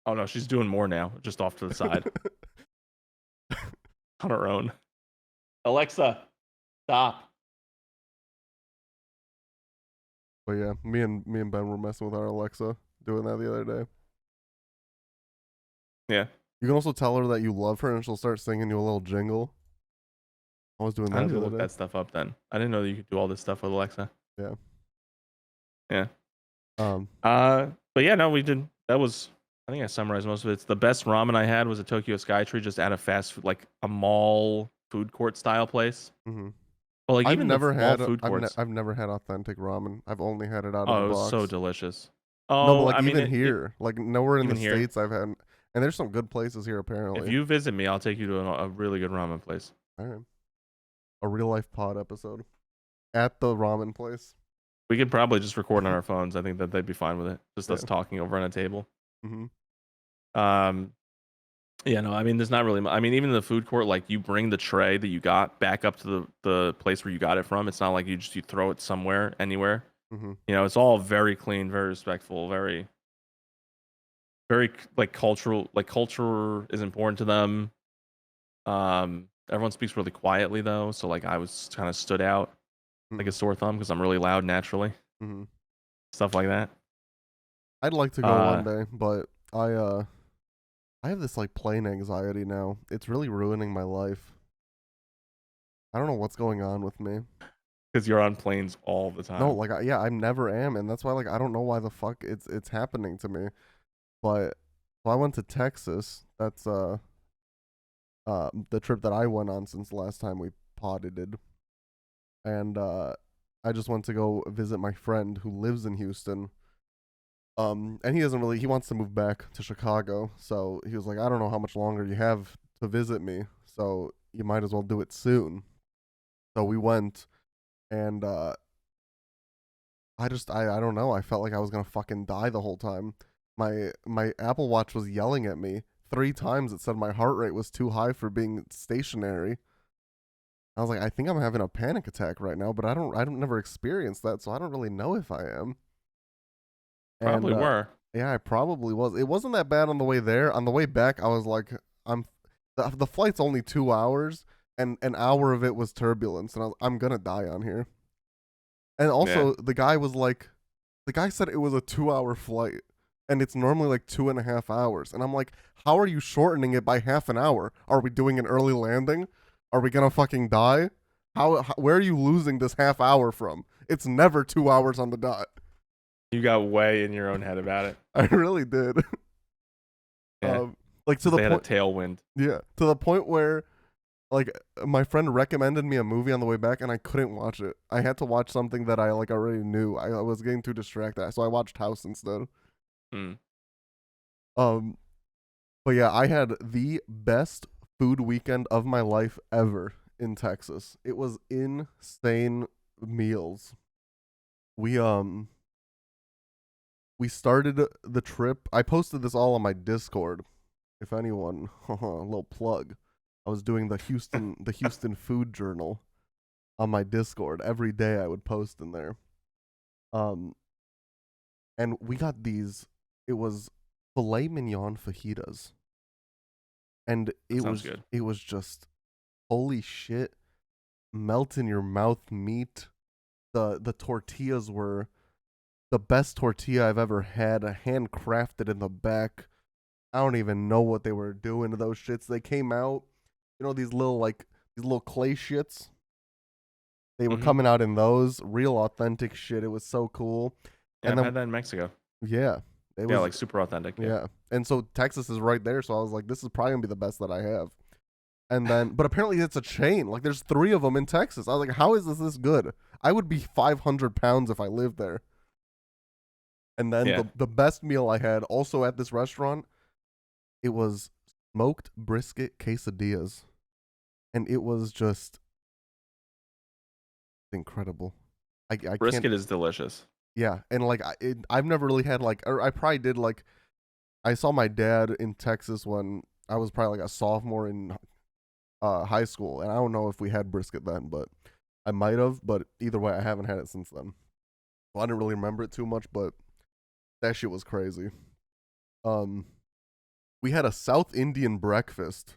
Oh no, she's doing more now, just off to the side. On her own. Alexa, stop. But yeah, me and Ben were messing with our Alexa, doing that the other day. Yeah. You can also tell her that you love her, and she'll start singing you a little jingle. I was doing that I need the to other look day. that stuff up then. I didn't know that you could do all this stuff with Alexa. Yeah. Yeah. But yeah, no, we did. That was. I think I summarized most of it. The best ramen I had was a Tokyo Skytree, just at a fast food, like a mall food court style place. Mm-hmm. Well, like I've even the never mall had food courts. I've never had authentic ramen. I've only had it out of the Oh, it was so box. delicious. No, but Oh, like I mean, even here, like nowhere in the even here. States I've had, and there's some good places here apparently. If you visit me, I'll take you to a really good ramen place. All right. A real life pod episode at the ramen place. We could probably just record on our phones. I think that they'd be fine with it. Just us talking over on a table. Mm-hmm. Yeah, no, I mean, there's not really. I mean, even in the food court, like you bring the tray that you got back up to the place where you got it from. It's not like you throw it somewhere, anywhere. Mm-hmm. You know, it's all very clean, very respectful, very, very like cultural. Like culture is important to them. Everyone speaks really quietly though, so like I was kind of stood out like a sore thumb because I'm really loud naturally. Mm-hmm. Stuff like that. I'd like to go one day, but I have this like plane anxiety now. It's really ruining my life. I don't know what's going on with me. Because you're on planes all the time. No, like I never am, and that's why like I don't know why the fuck it's happening to me. But I went to Texas. That's the trip that I went on since the last time we potted. And I just went to go visit my friend who lives in Houston. And he wants to move back to Chicago. So he was like, I don't know how much longer you have to visit me, so you might as well do it soon. So we went, and I don't know. I felt like I was gonna fucking die the whole time. My Apple Watch was yelling at me 3 times. It said my heart rate was too high for being stationary. I was like, I think I'm having a panic attack right now, but I don't never experienced that, so I don't really know if I am. Probably were. Yeah, I probably was. It wasn't that bad on the way there. On the way back, I was like, the flight's only 2 hours, and an hour of it was turbulence, and I'm gonna die on here. And also, the guy said it was a 2-hour flight, and it's normally like 2.5 hours. And I'm like, how are you shortening it by half an hour? Are we doing an early landing? Are we gonna fucking die? Where are you losing this half hour from? It's never 2 hours on the dot. You got way in your own head about it. I really did. Yeah. Like to the point. They had a tailwind. Yeah, to the point where, like, my friend recommended me a movie on the way back, and I couldn't watch it. I had to watch something that I like already knew. I was getting too distracted, so I watched House instead. Mm. But yeah, I had the best food weekend of my life ever in Texas. It was insane meals. We we started the trip. I posted this all on my Discord. If anyone, a little plug. I was doing the Houston Food Journal on my Discord. Every day I would post in there. Um and we got these, it was filet mignon fajitas. And That sounds good. it was just holy shit, melt in your mouth meat. The tortillas were the best tortilla I've ever had, handcrafted in the back. I don't even know what they were doing to those shits. They came out, these little clay shits. They were coming out in those real authentic shit. It was so cool. Yeah, and I've had that in Mexico. Yeah, it was like super authentic. Yeah, and so Texas is right there. So I was like, this is probably gonna be the best that I have. And then, but apparently it's a chain. Like there's 3 of them in Texas. I was like, how is this good? I would be 500 pounds if I lived there. And then the best meal I had also at this restaurant, it was smoked brisket quesadillas. And it was just incredible. Brisket is delicious. Yeah, and like I've never really had like, or I probably did like, I saw my dad in Texas when I was probably like a sophomore in high school, and I don't know if we had brisket then, but I might have. But either way, I haven't had it since then. Well, I didn't really remember it too much, but that shit was crazy. We had a South Indian breakfast,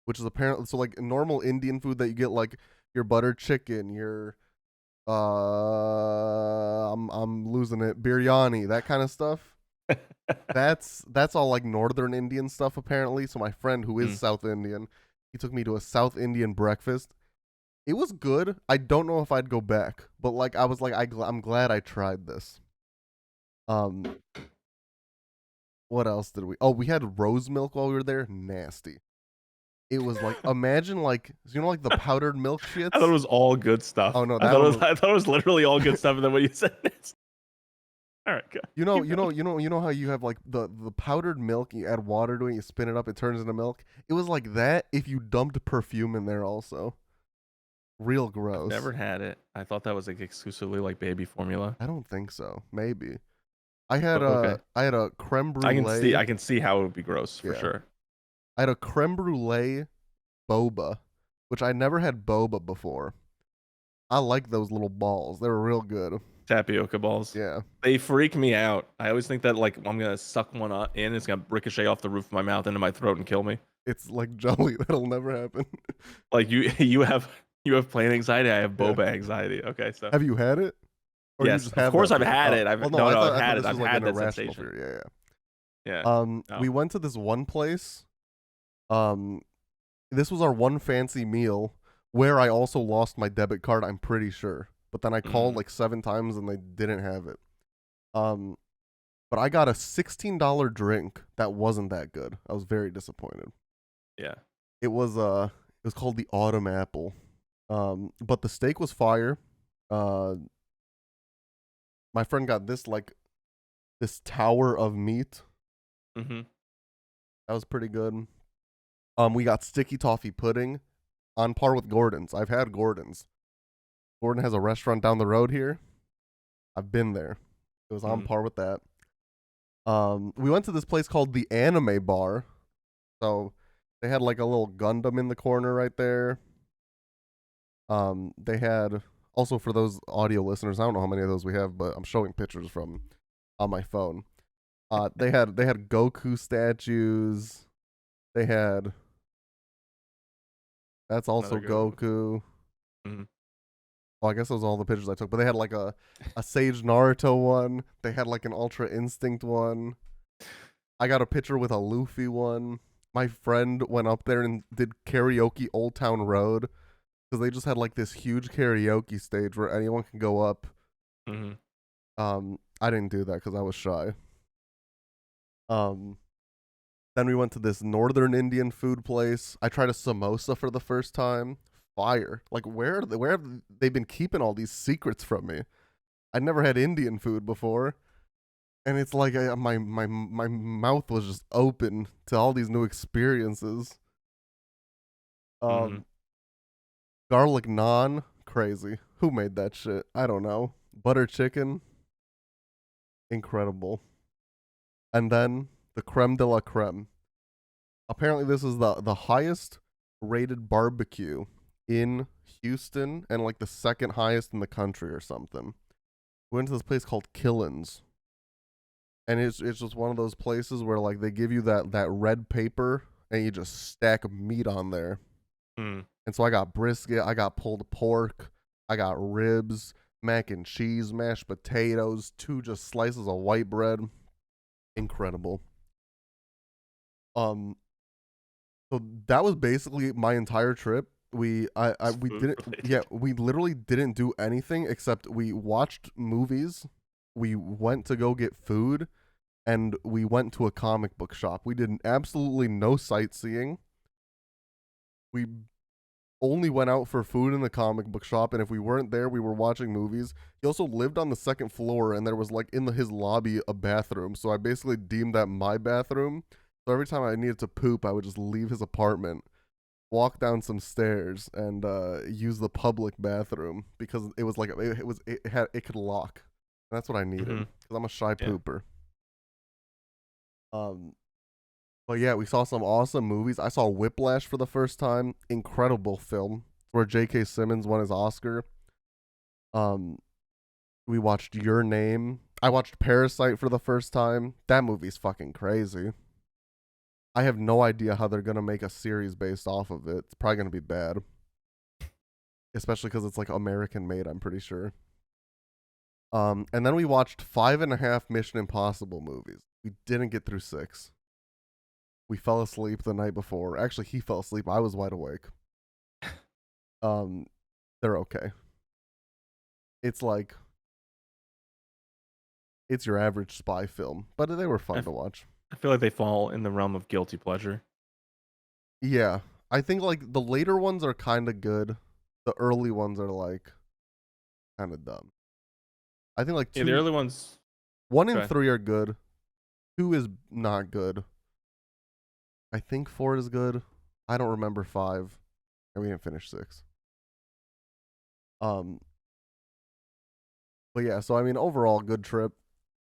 which is apparently so like normal Indian food that you get, like your butter chicken, your I'm losing it, biryani, that kind of stuff. That's all like northern Indian stuff apparently. So my friend who is South Indian, he took me to a South Indian breakfast. It was good. I don't know if I'd go back, but like I was like I'm glad I tried this. What else did we? Oh, we had rose milk while we were there. Nasty. It was like, imagine like like the powdered milk shits. I thought it was all good stuff. Oh no, I thought it was literally all good stuff. And then when you said this, all right, good. You know how you have like the powdered milk, you add water to it, you spin it up, it turns into milk. It was like that if you dumped perfume in there also. Real gross. I've never had it. I thought that was like exclusively like baby formula. I don't think so. Maybe. I had a creme brulee. I can see how it would be gross for sure. I had a creme brulee boba, which I never had boba before. I like those little balls. They were real good. Tapioca balls. Yeah. They freak me out. I always think that like I'm gonna suck one in, it's gonna ricochet off the roof of my mouth into my throat and kill me. It's like jelly. That'll never happen. Like you have plain anxiety. I have boba anxiety. Okay, so have you had it? Or yes, of course I've had it. I've had it. I've had that sensation. Yeah. We went to this one place. This was our one fancy meal where I also lost my debit card, I'm pretty sure. But then I called like 7 times and they didn't have it. But I got a $16 drink that wasn't that good. I was very disappointed. Yeah. It was called the Autumn Apple. But the steak was fire. My friend got this tower of meat. That was pretty good. We got sticky toffee pudding, on par with Gordon's. I've had Gordon's. Gordon has a restaurant down the road here. I've been there. It was on par with that. We went to this place called the Anime Bar. So they had like a little Gundam in the corner right there. They had, also for those audio listeners, I don't know how many of those we have, but I'm showing pictures from on my phone. They had Goku statues. They had, that's also Goku. Oh, I guess those are all the pictures I took. But they had like a Sage Naruto one. They had like an Ultra Instinct one. I got a picture with a Luffy one. My friend went up there and did karaoke Old Town Road, because they just had like this huge karaoke stage where anyone can go up. I didn't do that because I was shy. Then we went to this northern Indian food place. I tried a samosa for the first time. Fire. Like where have they been keeping all these secrets from me? I never had Indian food before. And it's like my mouth was just open to all these new experiences. Mhm. Garlic naan, crazy. Who made that shit? I don't know. Butter chicken, incredible. And then the creme de la creme. Apparently, this is the highest rated barbecue in Houston and like the second highest in the country or something. We went to this place called Killen's, and it's just one of those places where like they give you that red paper and you just stack meat on there. Mm. And so I got brisket, I got pulled pork, I got ribs, mac and cheese, mashed potatoes, 2 just slices of white bread. Incredible. Um so that was basically my entire trip. We didn't we literally didn't do anything except we watched movies, we went to go get food, and we went to a comic book shop. We did absolutely no sightseeing. We only went out for food in the comic book shop, and if we weren't there, we were watching movies. He also lived on the second floor, and there was like in his lobby a bathroom. So I basically deemed that my bathroom. So every time I needed to poop, I would just leave his apartment, walk down some stairs, and use the public bathroom because it was like it could lock. And that's what I needed because I'm a shy pooper. But yeah, we saw some awesome movies. I saw Whiplash for the first time. Incredible film where J.K. Simmons won his Oscar. We watched Your Name. I watched Parasite for the first time. That movie's fucking crazy. I have no idea how they're gonna make a series based off of it. It's probably gonna be bad, especially because it's like American made. I'm pretty sure. And then we watched 5.5 Mission Impossible movies. We didn't get through 6. We fell asleep the night before. Actually, he fell asleep. I was wide awake. They're okay. It's like it's your average spy film, but they were fun to watch. I feel like they fall in the realm of guilty pleasure. Yeah, I think like the later ones are kind of good. The early ones are like kind of dumb. I think like 2, the early ones, 1 and 3 are good. 2 is not good. I think 4 is good. I don't remember 5, and we didn't finish 6. But yeah, so I mean, overall, good trip.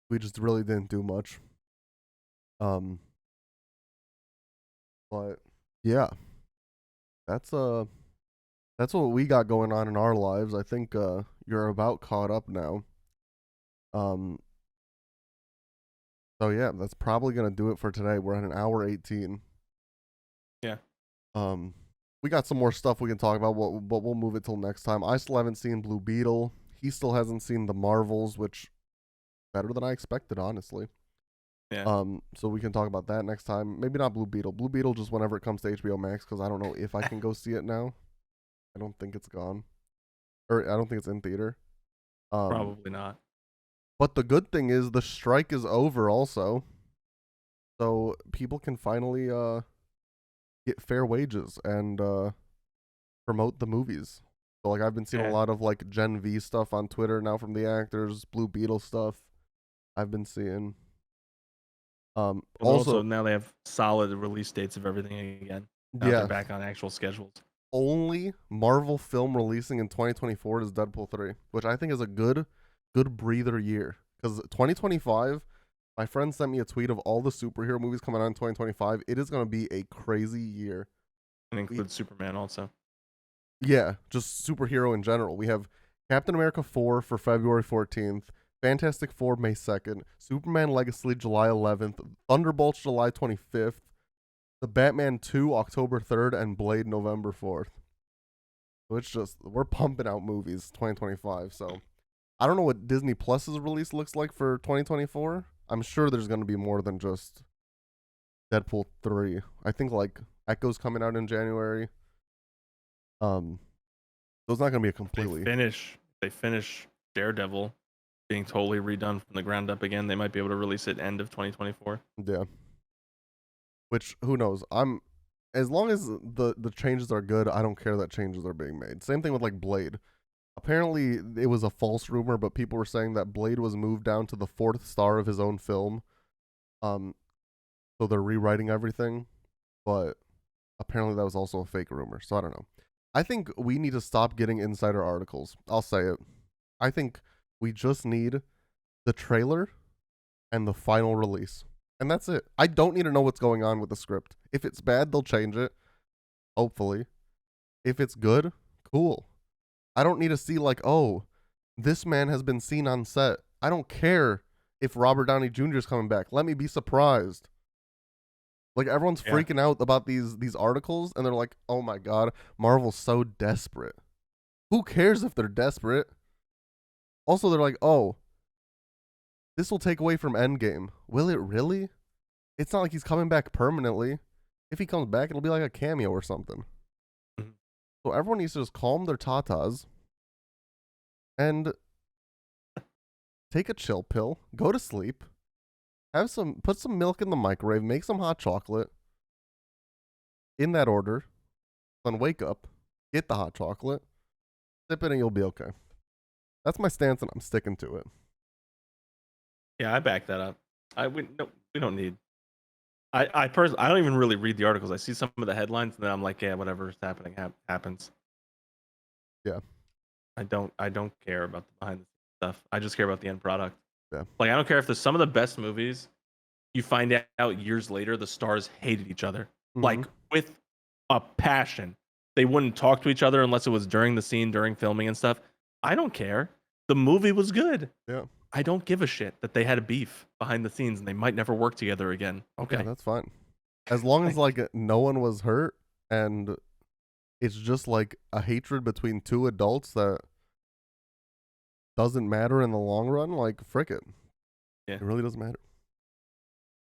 We just really didn't do much. But yeah, that's what we got going on in our lives. I think you're about caught up now. So yeah, that's probably gonna do it for today. We're at 1:18. Yeah. We got some more stuff we can talk about, but we'll move it till next time. I still haven't seen Blue Beetle. He still hasn't seen the Marvels, which better than I expected, honestly. Yeah. So we can talk about that next time. Maybe not Blue Beetle. Blue Beetle just whenever it comes to HBO Max, because I don't know if I can go see it now. I don't think it's gone, or I don't think it's in theater. Probably not. But the good thing is the strike is over, also, so people can finally get fair wages and promote the movies. So like I've been seeing a lot of like Gen V stuff on Twitter now from the actors, Blue Beetle stuff. I've been seeing. Also now they have solid release dates of everything again. Now they're back on actual schedules. Only Marvel film releasing in 2024 is Deadpool 3, which I think is a good breather year. Because 2025, my friend sent me a tweet of all the superhero movies coming out in 2025. It is going to be a crazy year. And includes Superman also. Yeah, just superhero in general. We have Captain America 4 for February 14th, Fantastic Four May 2nd, Superman Legacy July 11th, Thunderbolts July 25th, The Batman 2 October 3rd, and Blade November 4th. So it's just, we're pumping out movies 2025. So I don't know what Disney Plus's release looks like for 2024. I'm sure there's going to be more than just Deadpool 3. I think like Echo's coming out in January. So it's not going to be a completely. They finish Daredevil being totally redone from the ground up again. They might be able to release it end of 2024. Yeah. Which, who knows? As long as the changes are good, I don't care that changes are being made. Same thing with like Blade. apparently it was a false rumor, but people were saying that Blade was moved down to the 4th star of his own film. So they're rewriting everything, but apparently that was also a fake rumor. So I don't know. I think we need to stop getting insider articles. I'll say it. I think we just need the trailer and the final release. And that's it. I don't need to know what's going on with the script. If it's bad, they'll change it. Hopefully. If it's good, cool. I don't need to see like, oh, this man has been seen on set. I don't care if Robert Downey Jr. is coming back. Let me be surprised. Like everyone's freaking out about these articles, and they're like, "Oh my god, Marvel's so desperate." Who cares if they're desperate? Also, they're like, "Oh, this will take away from Endgame." Will it really? It's not like he's coming back permanently. If he comes back, it'll be like a cameo or something. Mm-hmm. So everyone needs to just calm their tatas and take a chill pill, go to sleep. Put some milk in the microwave, make some hot chocolate. In that order. Then wake up, get the hot chocolate, sip it, and you'll be okay. That's my stance, and I'm sticking to it. Yeah, I back that up. We don't need. I personally, I don't even really read the articles. I see some of the headlines, and then I'm like, yeah, whatever's happening happens. Yeah. I don't care about the behind the scenes stuff. I just care about the end product. Yeah. Like I don't care if there's some of the best movies, you find out years later the stars hated each other. Mm-hmm. Like with a passion. They wouldn't talk to each other unless it was during the scene, during filming and stuff. I don't care. The movie was good. Yeah. I don't give a shit that they had a beef behind the scenes and they might never work together again. Okay. Yeah, that's fine. As long as like no one was hurt and it's just like a hatred between two adults that doesn't matter in the long run, like frick it. Yeah. It really doesn't matter.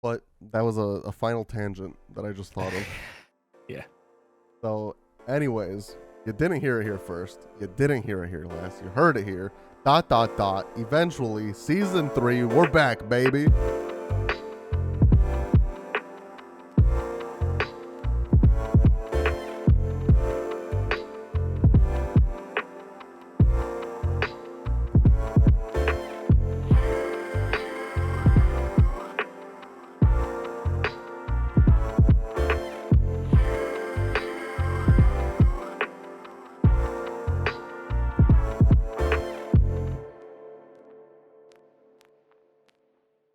But that was a final tangent that I just thought of. Yeah. So, anyways, you didn't hear it here first. You didn't hear it here last. You heard it here. ... Eventually, season 3, we're back, baby.